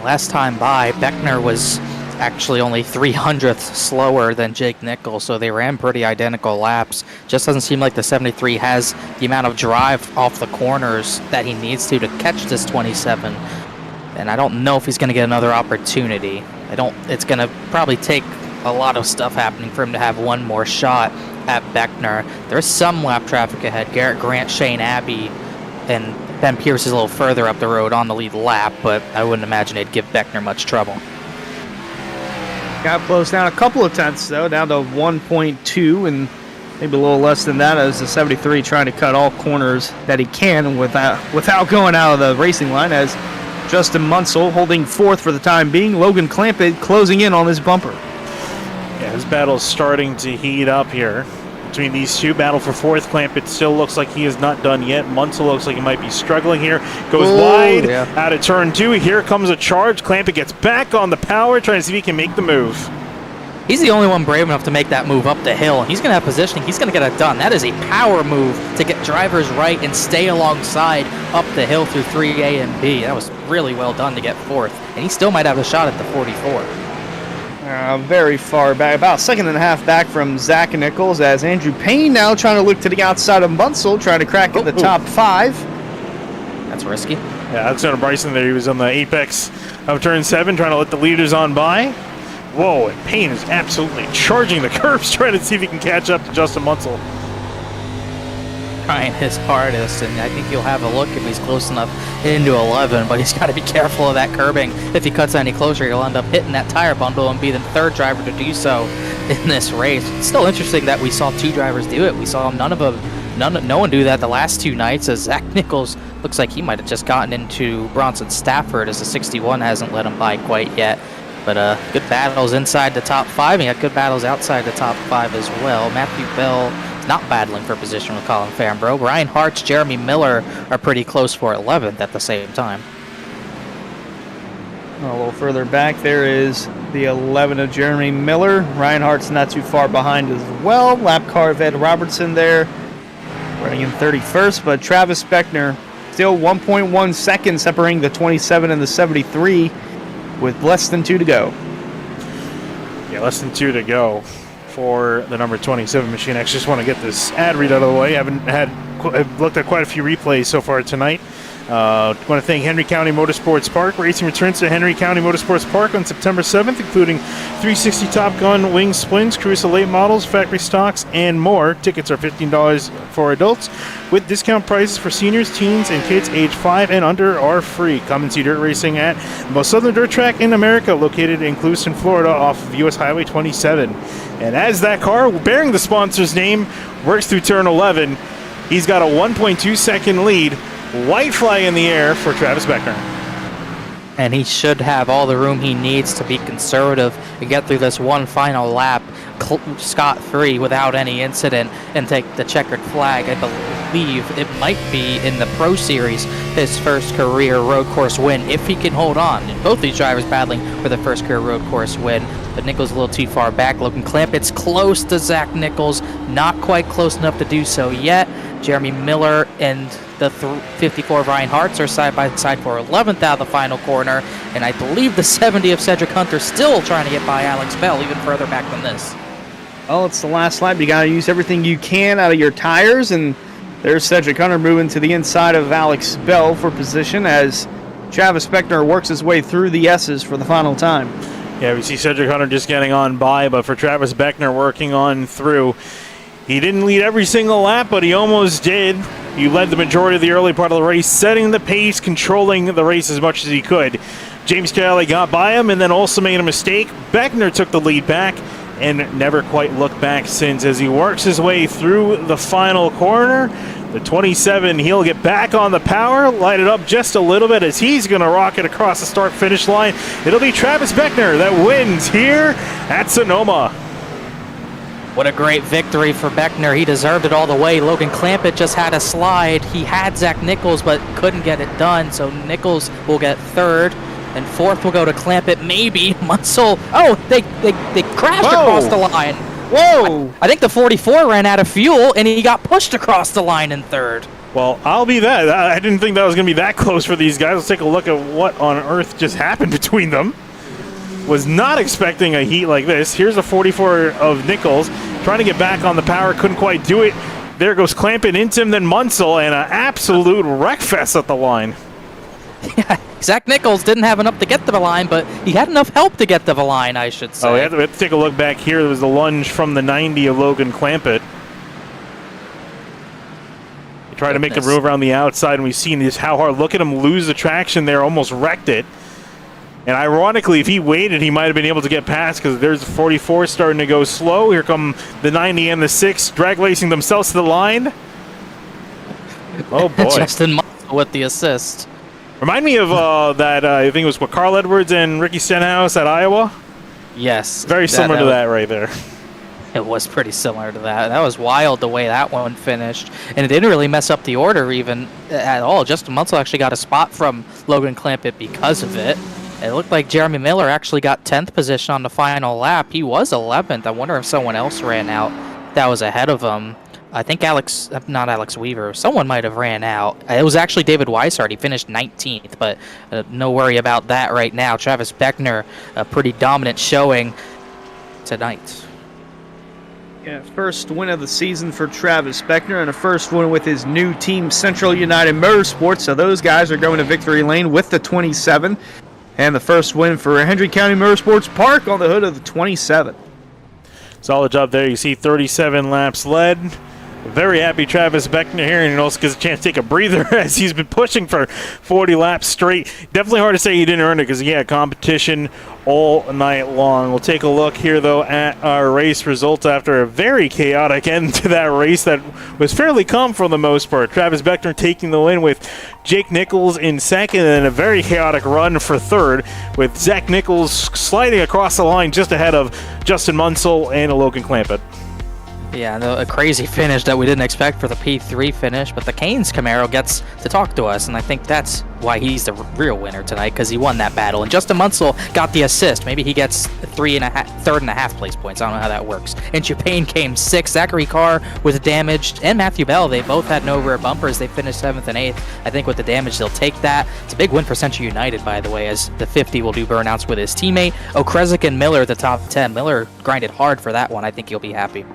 Last time by, Beckner was actually only 300th slower than Jake Nichols, so they ran pretty identical laps. Just doesn't seem like the 73 has the amount of drive off the corners that he needs to catch this 27. And I don't know if he's going to get another opportunity. It's going to probably take a lot of stuff happening for him to have one more shot at Beckner. There's some lap traffic ahead. Garrett Grant, Shane Abbey, and Ben Pierce is a little further up the road on the lead lap, but I wouldn't imagine it'd give Beckner much trouble. Got closed down a couple of tenths, though, down to 1.2, and maybe a little less than that, as the 73 trying to cut all corners that he can without going out of the racing line, as Justin Munsell holding 4th for the time being. Logan Clampett closing in on this bumper. Yeah, this battle's starting to heat up here. Between these two, battle for 4th. Clampett still looks like he is not done yet. Munsell looks like he might be struggling here. Goes wide out of turn 2. Here comes a charge. Clampett gets back on the power, trying to see if he can make the move. He's the only one brave enough to make that move up the hill. He's going to have positioning. He's going to get it done. That is a power move to get drivers right and stay alongside up the hill through 3A and B. That was really well done to get 4th. And he still might have a shot at the 44. Very far back, about a second and a half back from Zach Nichols, as Andrew Payne now trying to look to the outside of Munsell, trying to crack in the top 5. That's risky. Yeah, Alexander Bryson there. He was on the apex of turn 7, trying to let the leaders on by. Whoa, and Payne is absolutely charging the curves, trying to see if he can catch up to Justin Munsell. Trying his hardest, and I think he'll have a look if he's close enough into 11, but he's got to be careful of that curbing. If he cuts any closer, he'll end up hitting that tire bundle and be the 3rd driver to do so in this race. It's still interesting that we saw 2 drivers do it. We saw no one do that the last 2 nights, as Zach Nichols looks like he might have just gotten into Bronson Stafford, as the 61 hasn't let him by quite yet. But good battles inside the top 5, and you got good battles outside the top 5 as well. Matthew Bell is not battling for position with Colin Fambro. Ryan Hart's, Jeremy Miller are pretty close for 11th at the same time. A little further back, there is the 11 of Jeremy Miller. Ryan Hart's not too far behind as well. Lap car of Ed Robertson there, running in 31st, but Travis Beckner still 1.1 seconds separating the 27 and the 73 with less than 2 to go. Yeah, less than 2 to go for the number 27 machine. I just want to get this ad read out of the way. I've looked at quite a few replays so far tonight. I want to thank Henry County Motorsports Park. Racing returns to Henry County Motorsports Park on September 7th, including 360 Top Gun wing splints, Caruso late models, factory stocks, and more. Tickets are $15 for adults, with discount prices for seniors, teens, and kids age 5 and under are free. Come and see dirt racing at the most southern dirt track in America, located in Clewiston, Florida, off of US Highway 27. And as that car, bearing the sponsor's name, works through turn 11, he's got a 1.2 second lead. White flag in the air for Travis Beckner. And he should have all the room he needs to be conservative and get through this one final lap scot-free without any incident and take the checkered flag. I believe it might be in the Pro Series, his first career road course win, if he can hold on. And both these drivers battling for the first career road course win. But Nichols a little too far back. Logan Clampett's close to Zach Nichols, not quite close enough to do so yet. Jeremy Miller and the 54 Ryan Hart's are side by side for 11th out of the final corner, and I believe the 70 of Cedric Hunter still trying to get by Alex Bell even further back than this. Well, it's the last lap. You got to use everything you can out of your tires, and there's Cedric Hunter moving to the inside of Alex Bell for position as Travis Beckner works his way through the S's for the final time. Yeah, we see Cedric Hunter just getting on by, but for Travis Beckner working on through. He didn't lead every single lap, but he almost did. He led the majority of the early part of the race, setting the pace, controlling the race as much as he could. James Kelly got by him and then also made a mistake. Beckner took the lead back and never quite looked back since as he works his way through the final corner. The 27, he'll get back on the power, light it up just a little bit as he's going to rocket across the start-finish line. It'll be Travis Beckner that wins here at Sonoma. What a great victory for Beckner. He deserved it all the way. Logan Clampett just had a slide. He had Zach Nichols, but couldn't get it done. So Nichols will get third, and fourth will go to Clampett. Maybe Munsell. Oh, they crashed across the line. Whoa! I think the 44 ran out of fuel, and he got pushed across the line in third. Well, I'll be that. I didn't think that was going to be that close for these guys. Let's take a look at what on earth just happened between them. Was not expecting a heat like this. Here's a 44 of Nichols trying to get back on the power, couldn't quite do it. There goes Clampett into him, then Munsell, and an absolute wreckfest at the line. Yeah, Zach Nichols didn't have enough to get to the line, but he had enough help to get to the line, I should say. Oh, we have to take a look back here. There was the lunge from the 90 of Logan Clampett. He tried to make the move around the outside, and we've seen this how hard. Look at him lose the traction there, almost wrecked it. And ironically, if he waited, he might have been able to get past because there's the 44 starting to go slow. Here come the 90 and the 6 drag racing themselves to the line. Oh, boy. Justin Munsell with the assist. Remind me of that, I think it was what, Carl Edwards and Ricky Stenhouse at Iowa? Yes. Very similar to that right there. It was pretty similar to that. That was wild the way that one finished. And it didn't really mess up the order even at all. Justin Munsell actually got a spot from Logan Clampett because of it. It looked like Jeremy Miller actually got 10th position on the final lap. He was 11th. I wonder if someone else ran out that was ahead of him. I think not Alex Weaver. Someone might have ran out. It was actually David Weishart. He finished 19th, but no worry about that right now. Travis Beckner, a pretty dominant showing tonight. Yeah, first win of the season for Travis Beckner and a first win with his new team, Central United Motorsports. So those guys are going to victory lane with the 27. And the first win for Henry County Motorsports Park on the hood of the 27. Solid job there. You see 37 laps led. Very happy Travis Beckner here, and also gets a chance to take a breather as he's been pushing for 40 laps straight. Definitely hard to say he didn't earn it because, yeah, competition all night long. We'll take a look here, though, at our race results after a very chaotic end to that race that was fairly calm for the most part. Travis Beckner taking the win with Jake Nichols in second, and a very chaotic run for third with Zach Nichols sliding across the line just ahead of Justin Munsell and Logan Clampett. Yeah, a crazy finish that we didn't expect for the P3 finish, but the Canes Camaro gets to talk to us, and I think that's why he's the real winner tonight, because he won that battle. And Justin Munsell got the assist. Maybe he gets third and a half place points. I don't know how that works. And Chupane came 6th. Zachary Carr was damaged, and Matthew Bell. They both had no rear bumpers. They finished 7th and 8th. I think with the damage, they'll take that. It's a big win for Central United, by the way, as the 50 will do burnouts with his teammate. Okrezik and Miller, the top 10. Miller grinded hard for that one. I think he'll be happy.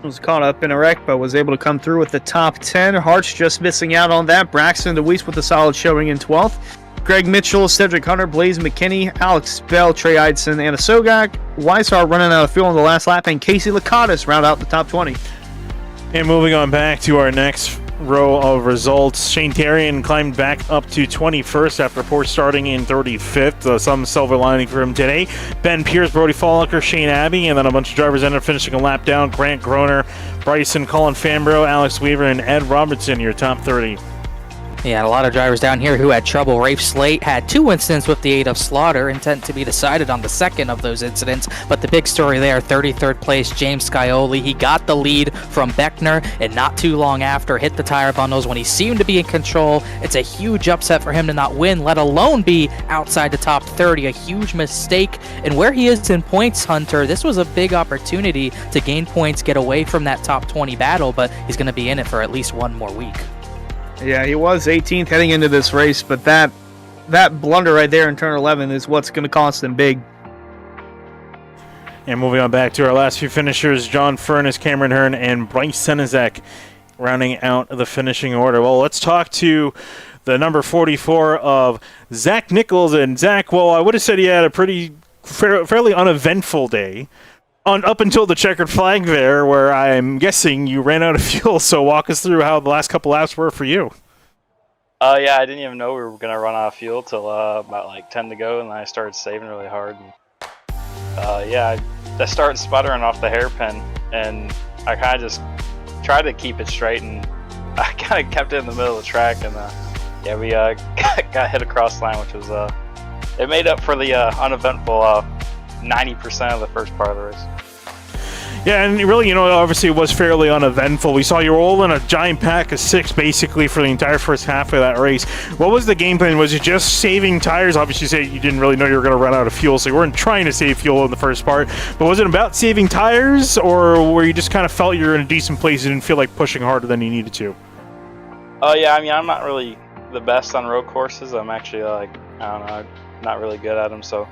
Was caught up in a wreck, but was able to come through with the top 10. Hart's just missing out on that. Braxton DeWeese with a solid showing in 12th. Greg Mitchell, Cedric Hunter, Blaze McKinney, Alex Bell, Trey Eidson, Anna Sogak, Weishart running out of fuel on the last lap, and Casey Lakatos round out the top 20. And moving on back to our next row of results, Shane Therrien climbed back up to 21st after poor starting in 35th. Some silver lining for him today. Ben Pierce, Brody Fallaker, Shane Abbey, and then a bunch of drivers ended up finishing a lap down. Grant Groner, Bryson, Colin Fambro, Alex Weaver, and Ed Robertson, your top 30. Yeah, a lot of drivers down here who had trouble. Rafe Slate had 2 incidents with the aid of Slaughter, intent to be decided on the second of those incidents. But the big story there, 33rd place, James Scioli. He got the lead from Beckner, and not too long after, hit the tire bundles when he seemed to be in control. It's a huge upset for him to not win, let alone be outside the top 30. A huge mistake. And where he is in points, Hunter, this was a big opportunity to gain points, get away from that top 20 battle, but he's going to be in it for at least one more week. Yeah, he was 18th heading into this race, but that blunder right there in turn 11 is what's going to cost him big. And moving on back to our last few finishers, John Furness, Cameron Hearn, and Bryce Senezek rounding out the finishing order. Well, let's talk to the number 44 of Zach Nichols. And Zach, well, I would have said he had a fairly uneventful day. Up until the checkered flag there, where I'm guessing you ran out of fuel. So walk us through how the last couple laps were for you. Yeah, I didn't even know we were going to run out of fuel till about like 10 to go, and then I started saving really hard. And, yeah, I started sputtering off the hairpin, and I kind of just tried to keep it straight, and I kind of kept it in the middle of the track, and yeah, we got hit across the line, which was it made up for the uneventful 90% of the first part of the race. Yeah, and really, obviously it was fairly uneventful. We saw you roll in a giant pack of 6 basically for the entire first half of that race. What was the game plan? Was it just saving tires? Obviously, you said you didn't really know you were going to run out of fuel, so you weren't trying to save fuel in the first part. But was it about saving tires, or where you just kind of felt you were in a decent place and didn't feel like pushing harder than you needed to? Yeah, I mean, I'm not really the best on road courses. I'm actually, I don't know, not really good at them, so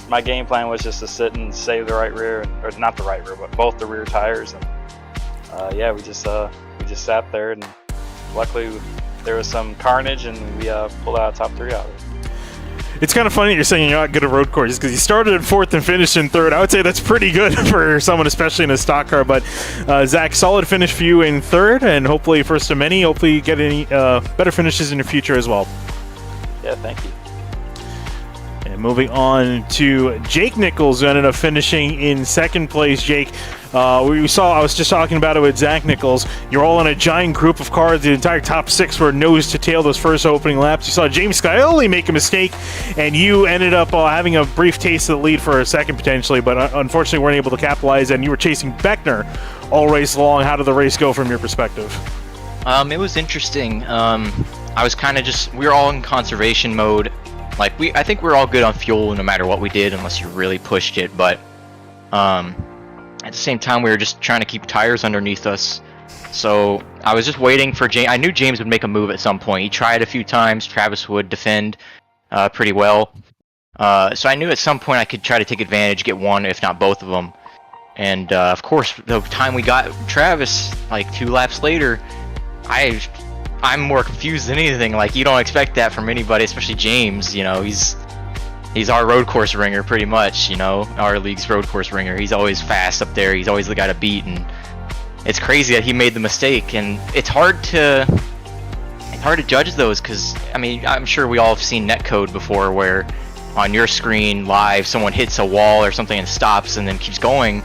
my game plan was just to sit and save the right rear, or not the right rear, but both the rear tires. And yeah, we just sat there, and luckily there was some carnage, and we pulled out a top 3 out of it. It's kind of funny that you're saying you're not good at road courses, because you started in 4th and finished in 3rd. I would say that's pretty good for someone, especially in a stock car. But Zach, solid finish for you in 3rd, and hopefully first of many. Hopefully you get any better finishes in the future as well. Yeah, thank you. And moving on to Jake Nichols, who ended up finishing in 2nd place. Jake, I was just talking about it with Zach Nichols. You're all in a giant group of cars. The entire top 6 were nose to tail those first opening laps. You saw James Scioli make a mistake, and you ended up having a brief taste of the lead for a second potentially, but unfortunately weren't able to capitalize, and you were chasing Beckner all race long. How did the race go from your perspective? It was interesting. I was kind of we were all in conservation mode. I think we're all good on fuel no matter what we did, unless you really pushed it. But at the same time, we were just trying to keep tires underneath us. So I was just waiting for James. I knew James would make a move at some point. He tried a few times. Travis would defend pretty well. So I knew at some point I could try to take advantage, get one, if not both of them. And of course, the time we got Travis, like 2 laps later, I'm more confused than anything. You don't expect that from anybody, especially James. He's our road course ringer pretty much. Our league's road course ringer. He's always fast up there. He's always the guy to beat. And it's crazy that he made the mistake, and it's hard to judge those because I mean I'm sure we all have seen netcode before where on your screen live someone hits a wall or something and stops and then keeps going.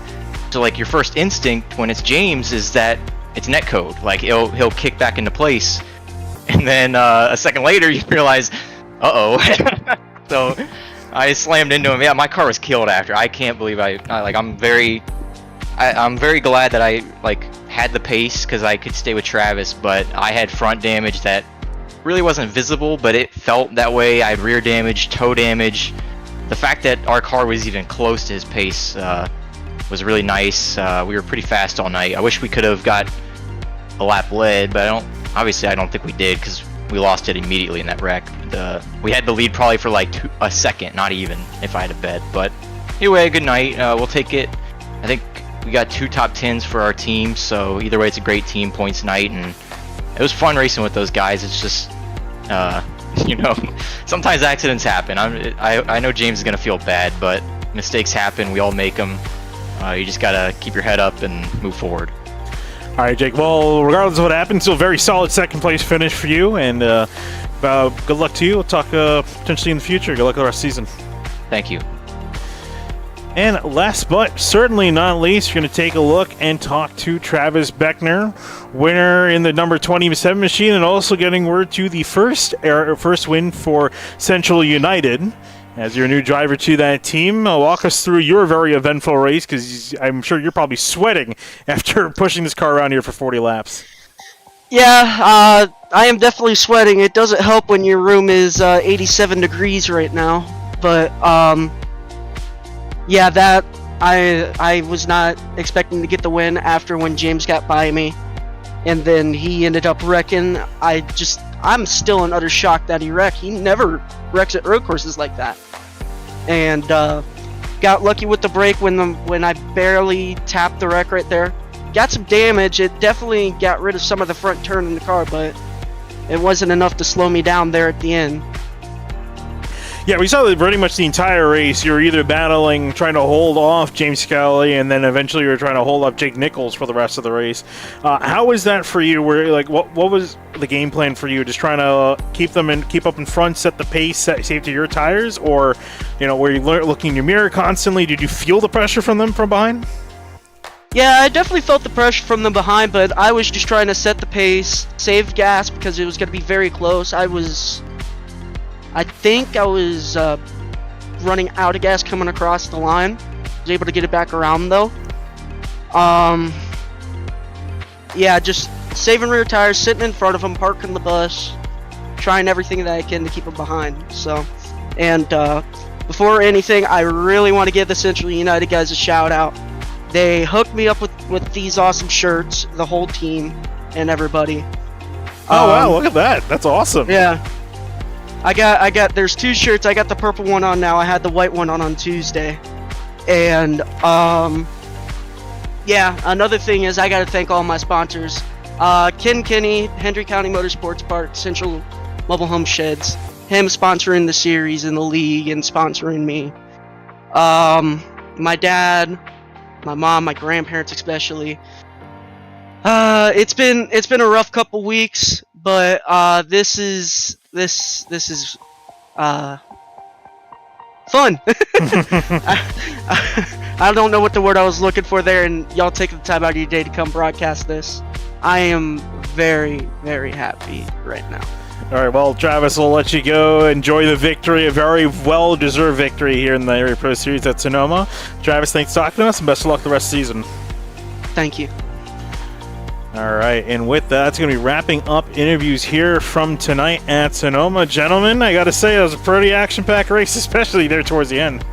So like your first instinct when it's James is that it's netcode, like he'll kick back into place, and then a second later you realize, uh-oh. So I slammed into him. Yeah, my car was killed after. I can't believe I'm very glad that I had the pace because I could stay with Travis, but I had front damage that really wasn't visible, but it felt that way. I had rear damage, toe damage. The fact that our car was even close to his pace was really nice. We were pretty fast all night. I wish we could have got a lap lead, but I don't think we did because we lost it immediately in that wreck. We had the lead probably for like a second, not even, if I had a bet. But anyway, good night. We'll take it. I think we got 2 top 10s for our team, so either way it's a great team points night, and it was fun racing with those guys. It's just sometimes accidents happen. I know James is gonna feel bad, but mistakes happen. We all make them. You just gotta keep your head up and move forward. All right, Jake. Well, regardless of what happens, still a very solid second place finish for you, and good luck to you. We'll talk potentially in the future. Good luck with the rest of the season. Thank you. And last but certainly not least, we're going to take a look and talk to Travis Beckner, winner in the number 27 machine, and also getting word to the first win for Central United. As your new driver to that team, walk us through your very eventful race, because I'm sure you're probably sweating after pushing this car around here for 40 laps. Yeah, I am definitely sweating. It doesn't help when your room is 87 degrees right now, but yeah, that I was not expecting to get the win after when James got by me, and then he ended up wrecking. I'm still in utter shock that he wrecked. He never wrecks at road courses like that, and got lucky with the brake when I barely tapped the wreck right there. Got some damage. It definitely got rid of some of the front turn in the car, but it wasn't enough to slow me down there at the end. Yeah, we saw that pretty much the entire race. You were either battling, trying to hold off James Skyi, and then eventually you were trying to hold off Jake Nichols for the rest of the race. How was that for you? What was the game plan for you? Just trying to keep up in front, set the pace, safety your tires, or were you looking in your mirror constantly? Did you feel the pressure from them from behind? Yeah, I definitely felt the pressure from them behind, but I was just trying to set the pace, save gas because it was going to be very close. I think I was running out of gas coming across the line. I was able to get it back around though. Yeah, just saving rear tires, sitting in front of them, parking the bus, trying everything that I can to keep them behind. So, and before anything, I really want to give the Central United guys a shout out. They hooked me up with these awesome shirts, the whole team and everybody. Oh wow, look at that. That's awesome. Yeah. I got there's 2 shirts. I got the purple one on now. I had the white one on Tuesday. And yeah, another thing is I got to thank all my sponsors. Ken Kenny, Hendry County Motorsports Park, Central Mobile Home Sheds, him sponsoring the series and the league and sponsoring me. My dad, my mom, my grandparents especially. It's been a rough couple weeks, but this is fun. I don't know what the word I was looking for there, and y'all taking the time out of your day to come broadcast this. I am very, very happy right now. All right, well, Travis, we'll let you go. Enjoy the victory, a very well-deserved victory here in the Area Pro Series at Sonoma. Travis, thanks for talking to us, and best of luck the rest of the season. Thank you. All right, and with that, it's going to be wrapping up interviews here from tonight at Sonoma. Gentlemen, I got to say, it was a pretty action-packed race, especially there towards the end.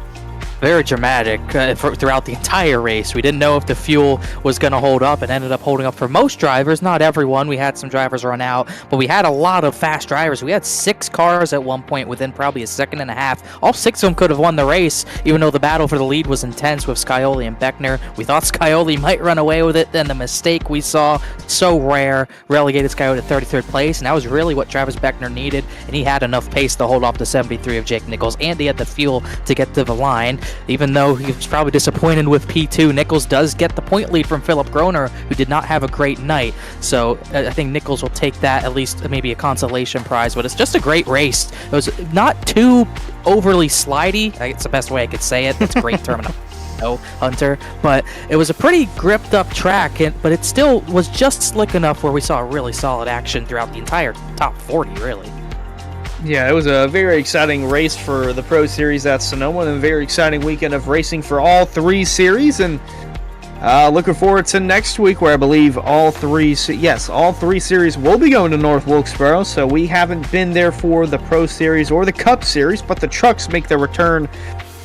Very dramatic throughout the entire race. We didn't know if the fuel was going to hold up. It ended up holding up for most drivers, not everyone. We had some drivers run out, but we had a lot of fast drivers. We had 6 cars at one point within probably a second and a half. All 6 of them could have won the race, even though the battle for the lead was intense with Skyi and Beckner. We thought Skyi might run away with it. Then the mistake we saw, so rare, relegated Skyi to 33rd place, and that was really what Travis Beckner needed, and he had enough pace to hold off the 73 of Jake Nichols, and he had the fuel to get to the line. even though he was probably disappointed with P2, Nichols does get the point lead from Philip Groner, who did not have a great night. So I think Nichols will take that, at least maybe a consolation prize. But it's just a great race. It was not too overly slidey. It's the best way I could say it. That's a great terminology. Hunter, but it was a pretty gripped up track, but it still was just slick enough where we saw really solid action throughout the entire top 40, really. Yeah, it was a very exciting race for the Pro Series at Sonoma, and a very exciting weekend of racing for all 3 series, and looking forward to next week, where I believe all 3 series will be going to North Wilkesboro. So we haven't been there for the Pro Series or the Cup Series, but the trucks make their return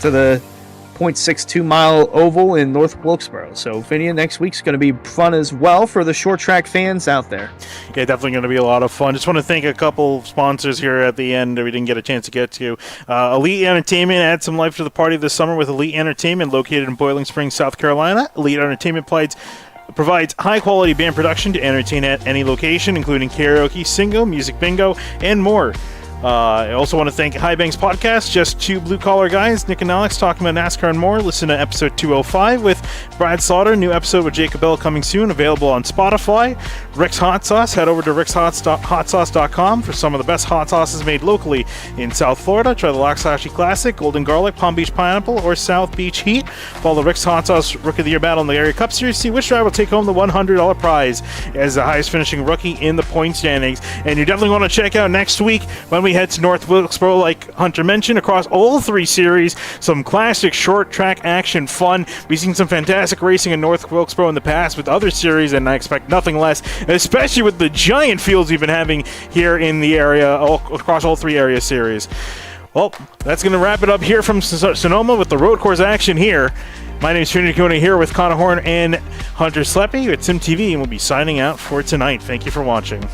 to the 0.62 mile oval in North Wilkesboro. So Phinia, next week's going to be fun as well for the short track fans out there. Yeah, definitely going to be a lot of fun. Just want to thank a couple sponsors here at the end that we didn't get a chance to get to. Elite Entertainment add some life to the party this summer with Elite Entertainment, located in Boiling Springs, South Carolina. Elite Entertainment provides high-quality band production to entertain at any location, including karaoke, single, music bingo, and more. I also want to thank High Banks Podcast, just 2 blue-collar guys, Nick and Alex, talking about NASCAR and more. Listen to episode 205 with Brad Slaughter. New episode with Jacob Bell coming soon, available on Spotify. Rick's Hot Sauce. Head over to rick'shotsauce.com for some of the best hot sauces made locally in South Florida. Try the Loxahatchee Classic, Golden Garlic, Palm Beach Pineapple, or South Beach Heat. Follow the Rick's Hot Sauce Rookie of the Year battle in the Area Cup Series. See which driver will take home the $100 prize as the highest finishing rookie in the point standings. And you definitely want to check out next week when we head to North Wilkesboro, like Hunter mentioned, across all 3 series. Some classic short track action fun. We've seen some fantastic racing in North Wilkesboro in the past with other series, and I expect nothing less, especially with the giant fields we've been having here in the area, across all 3 area series. Well, that's going to wrap it up here from Sonoma with the road course action here. My name is Trinity Kona here with Connor Horn and Hunter Sleppy at SimTV, and we'll be signing out for tonight. Thank you for watching.